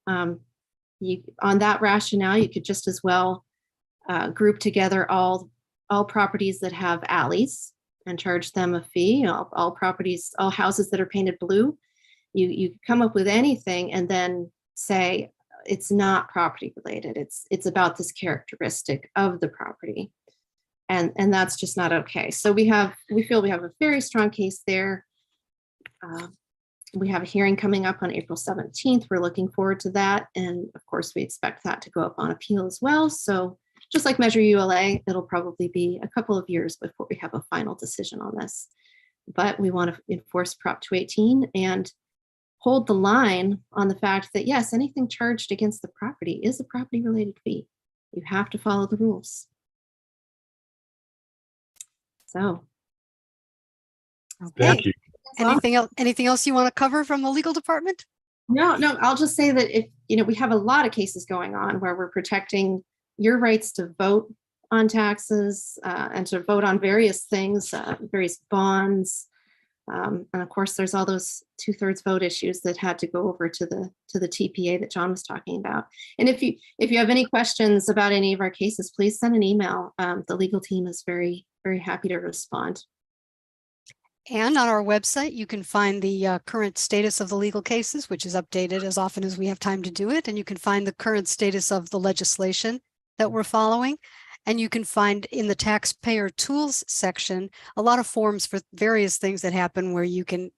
S4: On that rationale, you could just as well group together all properties that have alleys and charge them a fee. All houses that are painted blue. You come up with anything and then say it's not property related. It's about this characteristic of the property. And that's just not okay. So we feel we have a very strong case there. We have a hearing coming up on April 17th. We're looking forward to that. And of course, we expect that to go up on appeal as well. So just like Measure ULA, it'll probably be a couple of years before we have a final decision on this. But we want to enforce Prop 218 and hold the line on the fact that, yes, anything charged against the property is a property related fee. You have to follow the rules. So,
S1: Okay.
S2: Thank you.
S1: Anything else you want to cover from the legal department?
S4: No, I'll just say that if, we have a lot of cases going on where we're protecting your rights to vote on taxes and to vote on various things, various bonds. And of course, there's all those 2/3 vote issues that had to go over to the TPA that John was talking about. And if you have any questions about any of our cases, please send an email. The legal team is very, very happy to respond.
S1: And on our website, you can find the current status of the legal cases, which is updated as often as we have time to do it. And you can find the current status of the legislation that we're following. And you can find in the taxpayer tools section a lot of forms for various things that happen where you can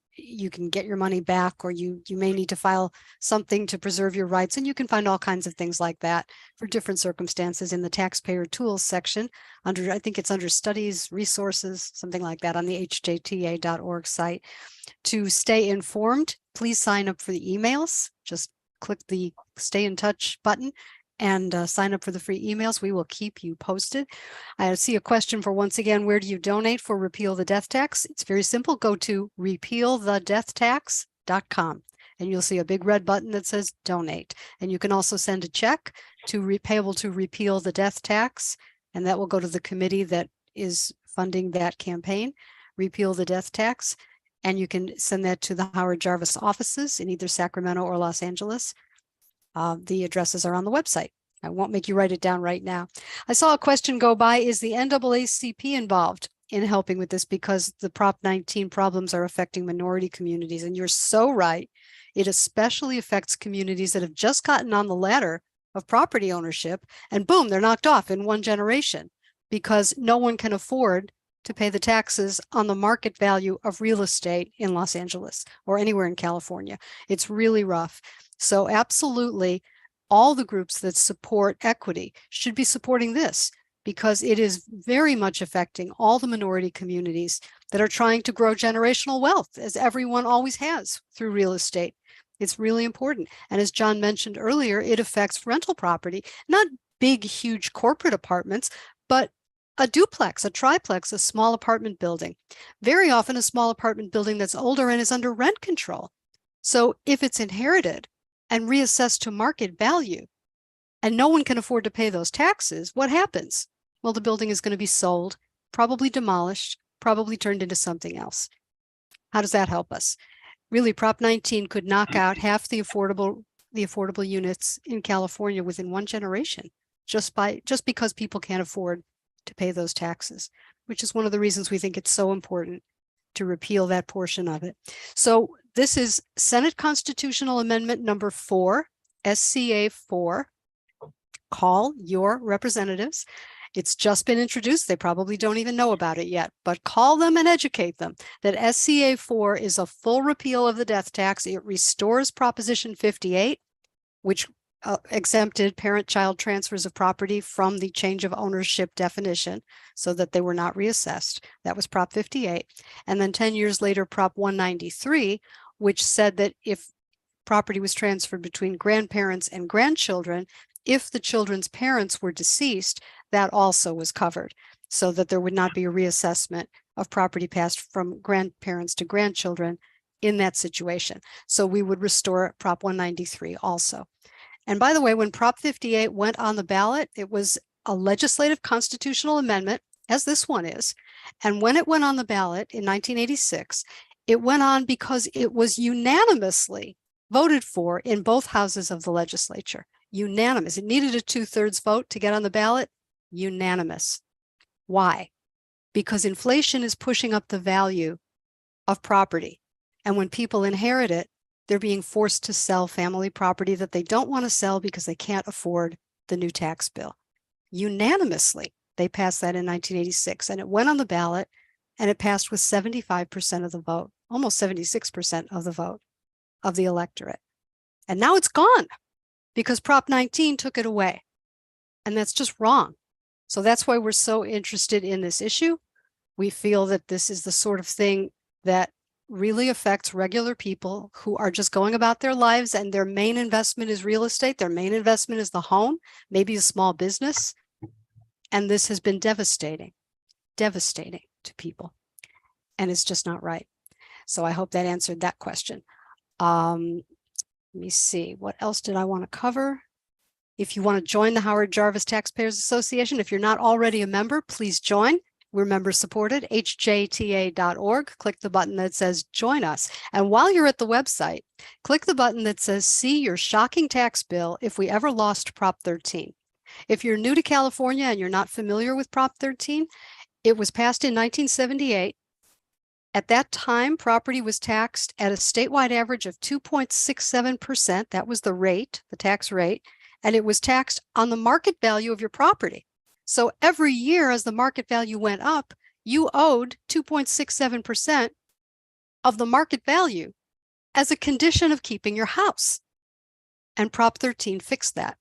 S1: get your money back, or you may need to file something to preserve your rights. And you can find all kinds of things like that for different circumstances in the taxpayer tools section under, I think it's under studies, resources, something like that on the hjta.org site. To stay informed, please sign up for the emails. Just click the stay in touch button and sign up for the free emails. We will keep you posted. I see a question for, once again, where do you donate for Repeal the Death Tax? It's very simple. Go to repealthedeathtax.com and you'll see a big red button that says donate. And you can also send a check to payable to Repeal the Death Tax, and that will go to the committee that is funding that campaign, Repeal the Death Tax. And you can send that to the Howard Jarvis offices in either Sacramento or Los Angeles. The addresses are on the website. I won't make you write it down right now. I saw a question go by, is the NAACP involved in helping with this because the Prop 19 problems are affecting minority communities? And you're so right. It especially affects communities that have just gotten on the ladder of property ownership, and boom, they're knocked off in one generation because no one can afford to pay the taxes on the market value of real estate in Los Angeles or anywhere in California. It's really rough. So absolutely, all the groups that support equity should be supporting this because it is very much affecting all the minority communities that are trying to grow generational wealth, as everyone always has through real estate. It's really important. And as John mentioned earlier, it affects rental property, not big, huge corporate apartments, but a duplex, a triplex, a small apartment building. Very often a small apartment building that's older and is under rent control. So if it's inherited and reassessed to market value, and no one can afford to pay those taxes, what happens? Well, the building is going to be sold, probably demolished, probably turned into something else. How does that help us? Really, Prop 19 could knock out half the affordable units in California within one generation, just because people can't afford to pay those taxes, which is one of the reasons we think it's so important to repeal that portion of it. So this is Senate Constitutional Amendment number 4, SCA 4. Call your representatives. It's just been introduced. They probably don't even know about it yet, but call them and educate them that SCA 4 is a full repeal of the death tax. It restores Proposition 58, which exempted parent-child transfers of property from the change of ownership definition so that they were not reassessed. That was Prop 58. And then 10 years later, Prop 193, which said that if property was transferred between grandparents and grandchildren, if the children's parents were deceased, that also was covered, so that there would not be a reassessment of property passed from grandparents to grandchildren in that situation. So we would restore Prop 193 also. And by the way, when Prop 58 went on the ballot, it was a legislative constitutional amendment, as this one is. And when it went on the ballot in 1986, it went on because it was unanimously voted for in both houses of the legislature. Unanimous. It needed a 2/3 vote to get on the ballot. Unanimous. Why? Because inflation is pushing up the value of property. And when people inherit it, they're being forced to sell family property that they don't want to sell because they can't afford the new tax bill. Unanimously, they passed that in 1986, and it went on the ballot, and it passed with 75% of the vote, almost 76% of the vote of the electorate. And now it's gone because Prop 19 took it away. And that's just wrong. So that's why we're so interested in this issue. We feel that this is the sort of thing that really affects regular people who are just going about their lives, and their main investment is real estate. Their main investment is the home, maybe a small business. And this has been devastating to people. And it's just not right. So I hope that answered that question. Let me see, what else did I want to cover? If you want to join the Howard Jarvis Taxpayers Association, if you're not already a member, please join. We're member supported, hjta.org. Click the button that says join us. And while you're at the website, click the button that says see your shocking tax bill if we ever lost Prop 13. If you're new to California and you're not familiar with Prop 13, it was passed in 1978. At that time, property was taxed at a statewide average of 2.67%. That was the rate, the tax rate, and it was taxed on the market value of your property. So every year as the market value went up, you owed 2.67% of the market value as a condition of keeping your house. And Prop 13 fixed that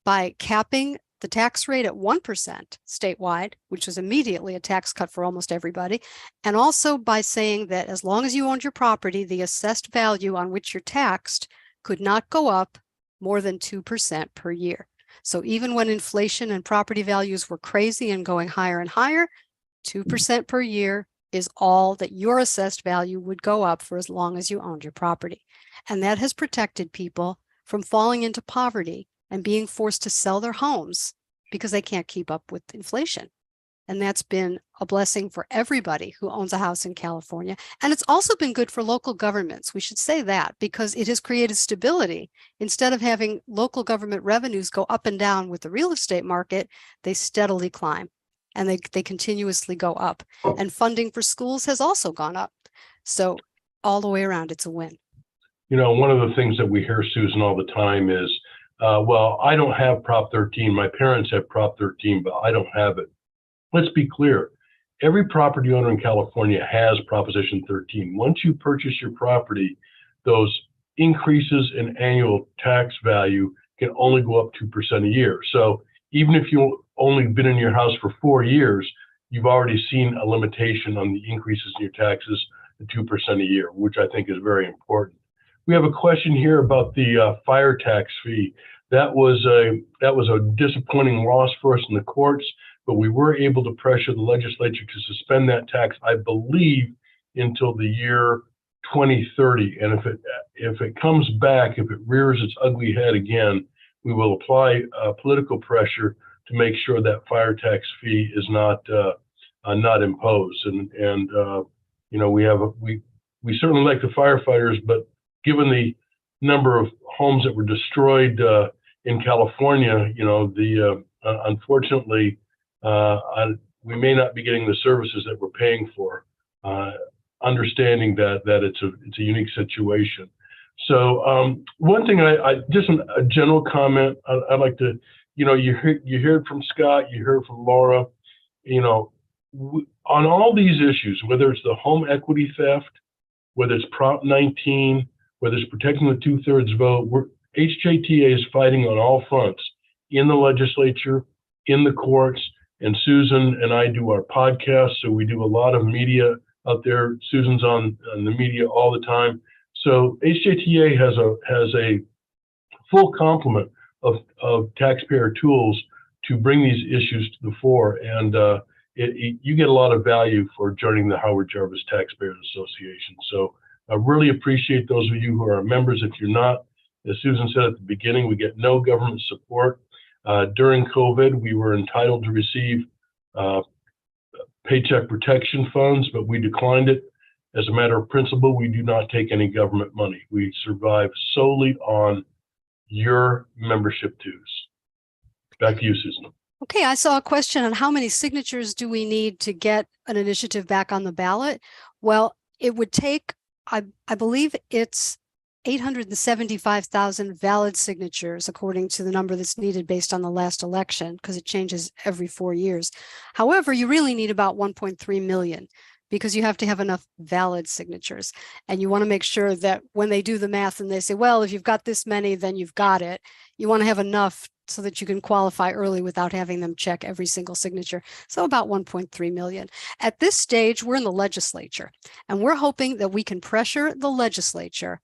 S1: by capping the tax rate at 1% statewide, which was immediately a tax cut for almost everybody, and also by saying that as long as you owned your property, the assessed value on which you're taxed could not go up more than 2% per year. So even when inflation and property values were crazy and going higher and higher, 2% per year is all that your assessed value would go up for as long as you owned your property. And that has protected people from falling into poverty and being forced to sell their homes because they can't keep up with inflation. And that's been a blessing for everybody who owns a house in California. And it's also been good for local governments. We should say that because it has created stability. Instead of having local government revenues go up and down with the real estate market, they steadily climb and they continuously go up. And funding for schools has also gone up. So all the way around, it's a win.
S2: You know, one of the things that we hear, Susan, all the time is, well, I don't have Prop 13. My parents have Prop 13, but I don't have it. Let's be clear. Every property owner in California has Proposition 13. Once you purchase your property, those increases in annual tax value can only go up 2% a year. So even if you've only been in your house for 4 years, you've already seen a limitation on the increases in your taxes to 2% a year, which I think is very important. We have a question here about the fire tax fee. That was a disappointing loss for us in the courts, but we were able to pressure the legislature to suspend that tax, I believe, until the year 2030. And if it comes back, if it rears its ugly head again, we will apply political pressure to make sure that fire tax fee is not imposed. And you know, we certainly like the firefighters, but given the number of homes that were destroyed in California, you know, unfortunately, we may not be getting the services that we're paying for. Understanding that it's a unique situation. So one thing, just a general comment I'd like to, you know, you heard from Scott, you heard from Laura, you know, on all these issues, whether it's the home equity theft, whether it's Prop 19, whether it's protecting the 2/3 vote, HJTA is fighting on all fronts, in the legislature, in the courts, and Susan and I do our podcast, so we do a lot of media out there. Susan's on the media all the time. So HJTA has a full complement of taxpayer tools to bring these issues to the fore, and you get a lot of value for joining the Howard Jarvis Taxpayers Association. So I really appreciate those of you who are members. If you're not, as Susan said at the beginning, we get no government support. During COVID, we were entitled to receive paycheck protection funds, but we declined it. As a matter of principle, we do not take any government money. We survive solely on your membership dues. Back to you, Susan.
S1: Okay, I saw a question on how many signatures do we need to get an initiative back on the ballot? Well, it would take, I believe it's 875,000 valid signatures, according to the number that's needed based on the last election, because it changes every 4 years. However, you really need about 1.3 million, because you have to have enough valid signatures. And you want to make sure that when they do the math and they say, well, if you've got this many, then you've got it, you want to have enough so that you can qualify early without having them check every single signature. So about 1.3 million. At this stage, we're in the legislature, and we're hoping that we can pressure the legislature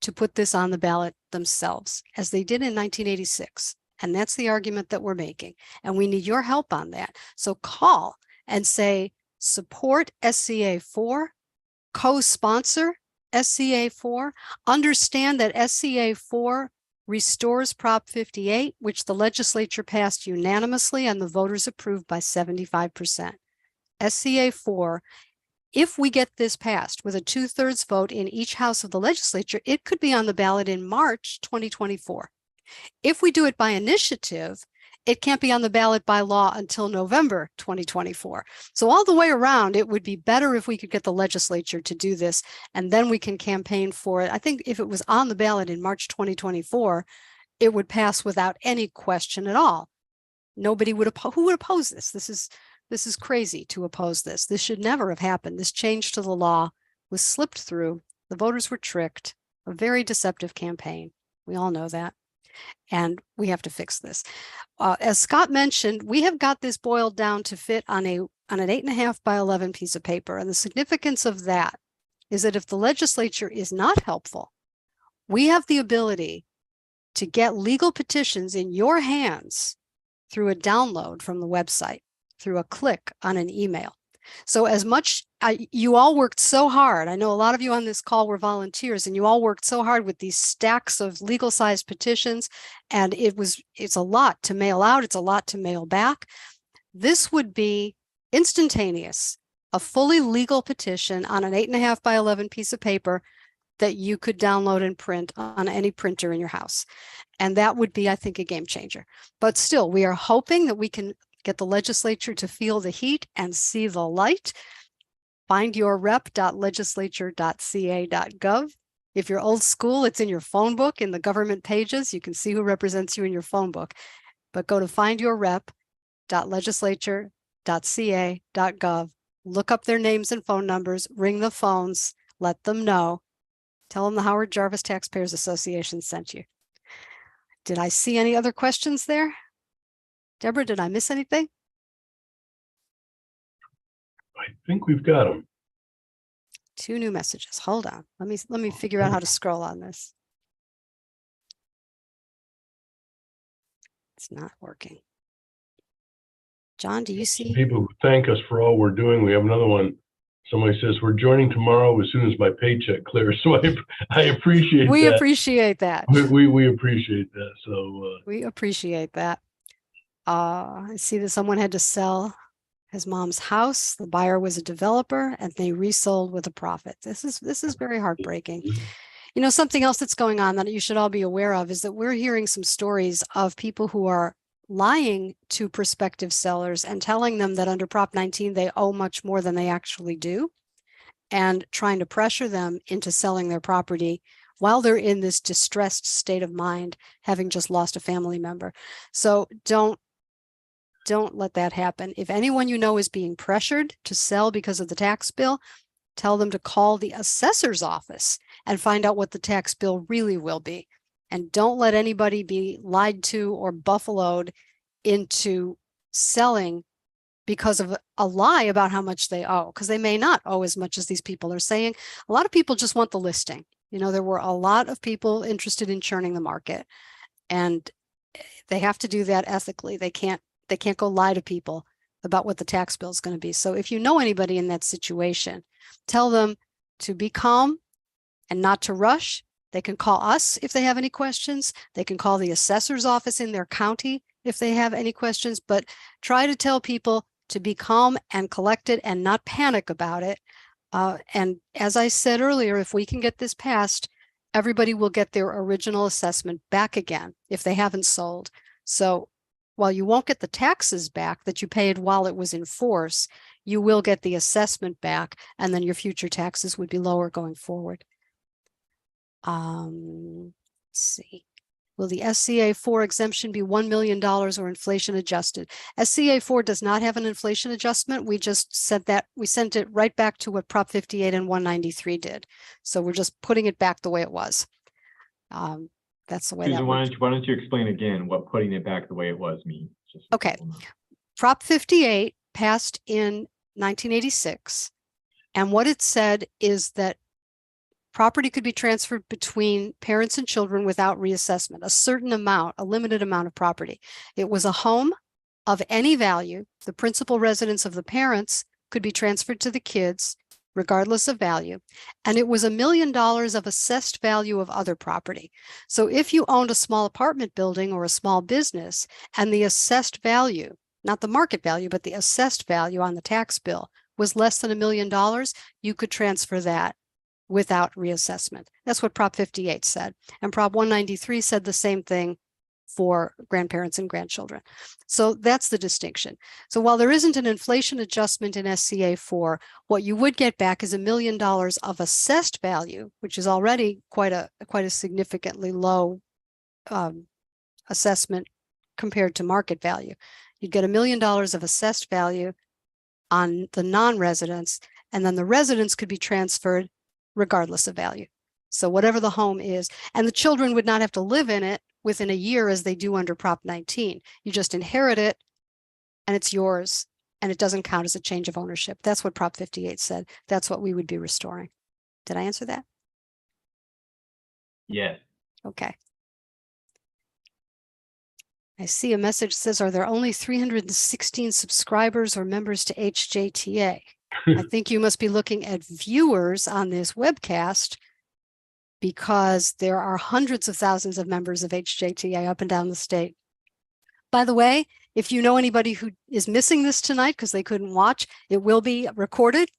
S1: to put this on the ballot themselves, as they did in 1986. And that's the argument that we're making. And we need your help on that. So call and say, support SCA 4, co-sponsor SCA 4, understand that SCA 4 restores Prop 58, which the legislature passed unanimously and the voters approved by 75%. SCA 4, if we get this passed with a 2/3 vote in each house of the legislature, it could be on the ballot in March 2024. If we do it by initiative, it can't be on the ballot by law until November 2024. So all the way around, it would be better if we could get the legislature to do this, and then we can campaign for it. I think if it was on the ballot in March 2024, it would pass without any question at all. Nobody would who would oppose this? This is crazy to oppose this. This should never have happened. This change to the law was slipped through. The voters were tricked. A very deceptive campaign. We all know that. And we have to fix this. As Scott mentioned, we have got this boiled down to fit on an 8.5 by 11 piece of paper. And the significance of that is that if the legislature is not helpful, we have the ability to get legal petitions in your hands through a download from the website, through a click on an email. So as much, you all worked so hard. I know a lot of you on this call were volunteers, and you all worked so hard with these stacks of legal sized petitions. And it's a lot to mail out. It's a lot to mail back. This would be instantaneous, a fully legal petition on an 8.5 by 11 piece of paper that you could download and print on any printer in your house. And that would be, I think, a game changer. But still, we are hoping that we can get the legislature to feel the heat and see the light. findyourrep.legislature.ca.gov. If you're old school, it's in your phone book, in the government pages. You can see who represents you in your phone book. But go to findyourrep.legislature.ca.gov. Look up their names and phone numbers, ring the phones, let them know. Tell them the Howard Jarvis Taxpayers Association sent you. Did I see any other questions there? Deborah, did I miss anything?
S2: I think we've got them.
S1: 2 new messages. Hold on. Let me figure out how to scroll on this. It's not working. John, do you see?
S2: People who thank us for all we're doing. We have another one. Somebody says, we're joining tomorrow as soon as my paycheck clears. So I appreciate that.
S1: We appreciate that.
S2: We appreciate that. So
S1: we appreciate that. I see that someone had to sell his mom's house. The buyer was a developer, and they resold with a profit. This is very heartbreaking. You know, something else that's going on that you should all be aware of is that we're hearing some stories of people who are lying to prospective sellers and telling them that under Prop 19 they owe much more than they actually do, and trying to pressure them into selling their property while they're in this distressed state of mind, having just lost a family member. So don't let that happen. If anyone you know is being pressured to sell because of the tax bill, tell them to call the assessor's office and find out what the tax bill really will be. And don't let anybody be lied to or buffaloed into selling because of a lie about how much they owe, because they may not owe as much as these people are saying. A lot of people just want the listing. You know, there were a lot of people interested in churning the market, and they have to do that ethically. They can't go lie to people about what the tax bill is going to be. So if you know anybody in that situation, tell them to be calm and not to rush. They can call us if they have any questions. They can call the assessor's office in their county if they have any questions, but try to tell people to be calm and collected and not panic about it. And as I said earlier, if we can get this passed, everybody will get their original assessment back again if they haven't sold. So while you won't get the taxes back that you paid while it was in force, you will get the assessment back, and then your future taxes would be lower going forward. Let's see. Will the SCA4 exemption be $1 million or inflation adjusted? SCA4 does not have an inflation adjustment. We just said that we sent it right back to what Prop 58 and 193 did. So we're just putting it back the way it was. That's the way
S3: Susan,
S1: that
S3: why
S1: works.
S3: don't you explain again what putting it back the way it was means?
S1: Okay. Prop 58 passed in 1986. And what it said is that property could be transferred between parents and children without reassessment, a certain amount, a limited amount of property. It was a home of any value. The principal residence of the parents could be transferred to the kids regardless of value. And it was $1 million of assessed value of other property. So if you owned a small apartment building or a small business and the assessed value, not the market value, but the assessed value on the tax bill was less than $1 million, you could transfer that without reassessment. That's what Prop 58 said. And Prop 193 said the same thing for grandparents and grandchildren. So that's the distinction. So while there isn't an inflation adjustment in SCA4, what you would get back is $1 million of assessed value, which is already quite a significantly low assessment compared to market value. You'd get $1 million of assessed value on the non-residents, and then the residents could be transferred regardless of value. So whatever the home is, and the children would not have to live in it within a year as they do under Prop 19. You just inherit it and it's yours, and it doesn't count as a change of ownership. That's what Prop 58 said. That's what we would be restoring. Did I answer that?
S3: Yes.
S1: Okay. I see a message that says, are there only 316 subscribers or members to HJTA? I think you must be looking at viewers on this webcast, because there are hundreds of thousands of members of HJTA up and down the state. By the way, if you know anybody who is missing this tonight because they couldn't watch, it will be recorded.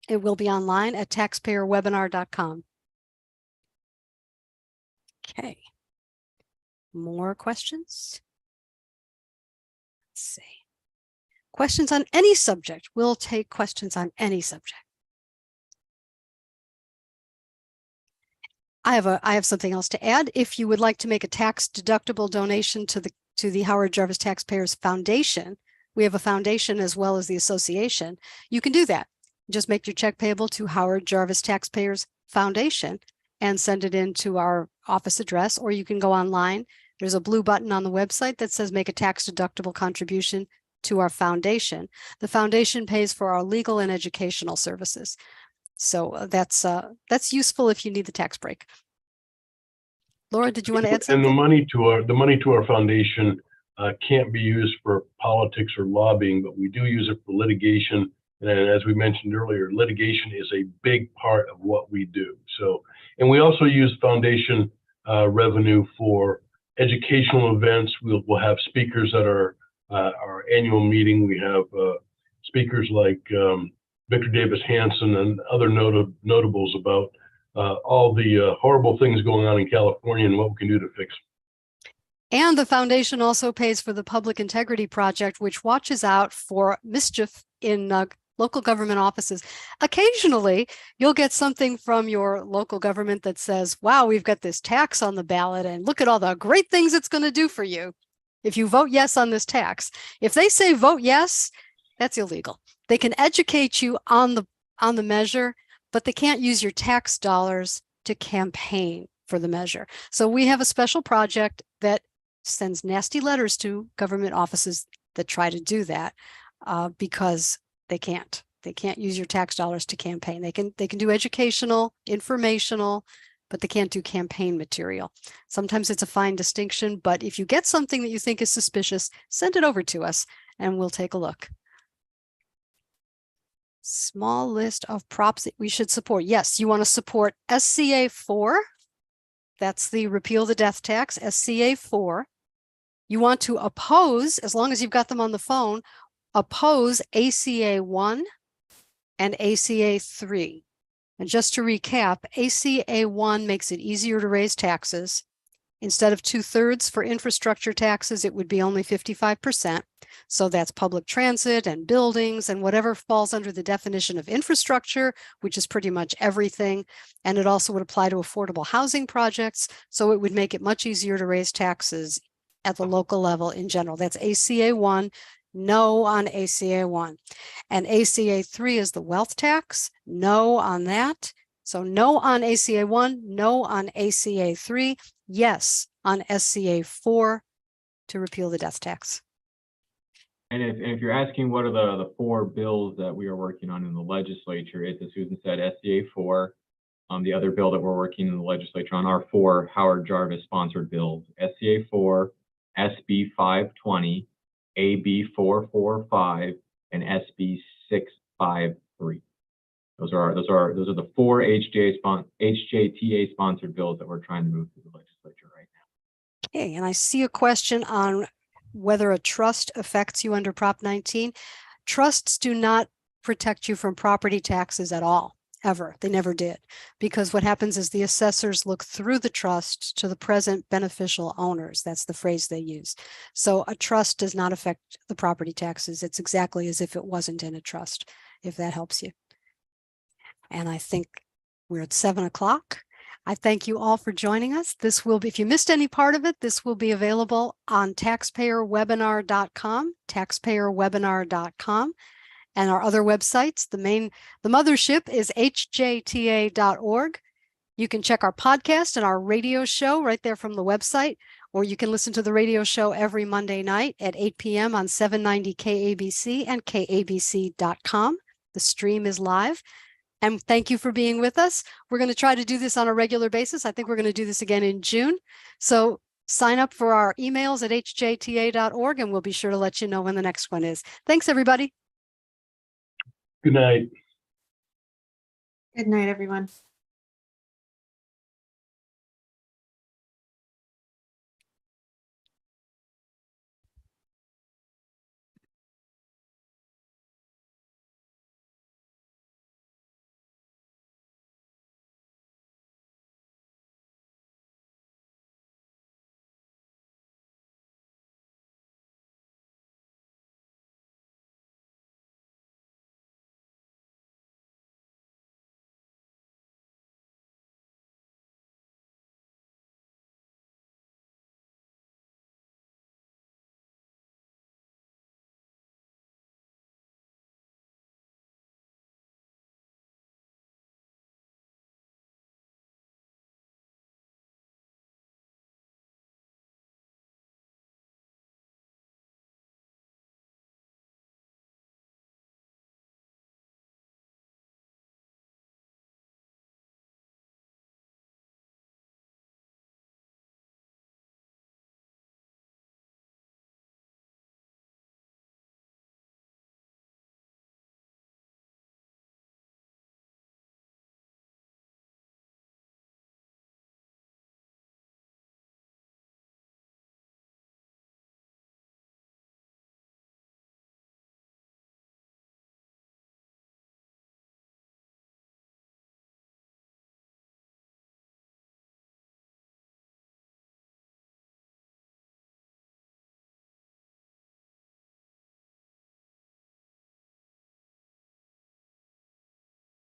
S1: It will be online at taxpayerwebinar.com. Okay. More questions? Let's see. Questions on any subject. We'll take questions on any subject. I have something else to add. If you would like to make a tax-deductible donation to the Howard Jarvis Taxpayers Foundation, we have a foundation as well as the association, you can do that. Just make your check payable to Howard Jarvis Taxpayers Foundation and send it in to our office address, or you can go online. There's a blue button on the website that says make a tax-deductible contribution to our foundation. The foundation pays for our legal and educational services. So that's useful if you need the tax break. Laura, did you want to add something?
S2: And the money to our foundation can't be used for politics or lobbying, but we do use it for litigation. And as we mentioned earlier, litigation is a big part of what we do. So, and we also use foundation revenue for educational events. We'll have speakers at our annual meeting. We have speakers like Victor Davis Hanson and other notables about all the horrible things going on in California and what we can do to fix them.
S1: And the foundation also pays for the Public Integrity Project, which watches out for mischief in local government offices. Occasionally, you'll get something from your local government that says, wow, we've got this tax on the ballot and look at all the great things it's going to do for you if you vote yes on this tax. If they say vote yes, that's illegal. They can educate you on the measure, but they can't use your tax dollars to campaign for the measure. So we have a special project that sends nasty letters to government offices that try to do that because they can't. They can't use your tax dollars to campaign. They can do educational, informational, but they can't do campaign material. Sometimes it's a fine distinction, but if you get something that you think is suspicious, send it over to us and we'll take a look. Small list of props that we should support. Yes, you want to support SCA 4. That's the repeal the death tax, SCA 4. You want to oppose, as long as you've got them on the phone, oppose ACA 1 and ACA 3. And just to recap, ACA 1 makes it easier to raise taxes. Instead of 2/3 for infrastructure taxes, it would be only 55%. So that's public transit and buildings and whatever falls under the definition of infrastructure, which is pretty much everything. And it also would apply to affordable housing projects. So it would make it much easier to raise taxes at the local level in general. That's ACA 1, no on ACA 1. And ACA 3 is the wealth tax, no on that. So no on ACA 1, no on ACA 3, yes on SCA 4 to repeal the death tax.
S3: And if you're asking what are the 4 bills that we are working on in the legislature, it's, as Susan said, SCA 4. The other bill that we're working in the legislature on are 4 Howard Jarvis sponsored bills: SCA 4, SB 520, AB 445, and SB 653. Those are the 4 HJTA sponsored bills that we're trying to move through the legislature right now.
S1: Okay, and I see a question on whether a trust affects you under Prop 19. Trusts do not protect you from property taxes at all, ever. They never did, because what happens is the assessors look through the trust to the present beneficial owners. That's the phrase they use. So a trust does not affect the property taxes. It's exactly as if it wasn't in a trust, if that helps you. And I think we're at 7 o'clock. I thank you all for joining us. This will be, if you missed any part of it, this will be available on taxpayerwebinar.com, taxpayerwebinar.com. And our other websites, the mothership is hjta.org. You can check our podcast and our radio show right there from the website, or you can listen to the radio show every Monday night at 8 p.m. on 790 KABC and kabc.com. The stream is live. And thank you for being with us. We're going to try to do this on a regular basis. I think we're going to do this again in June. So sign up for our emails at hjta.org, and we'll be sure to let you know when the next one is. Thanks, everybody.
S2: Good night.
S4: Good night, everyone.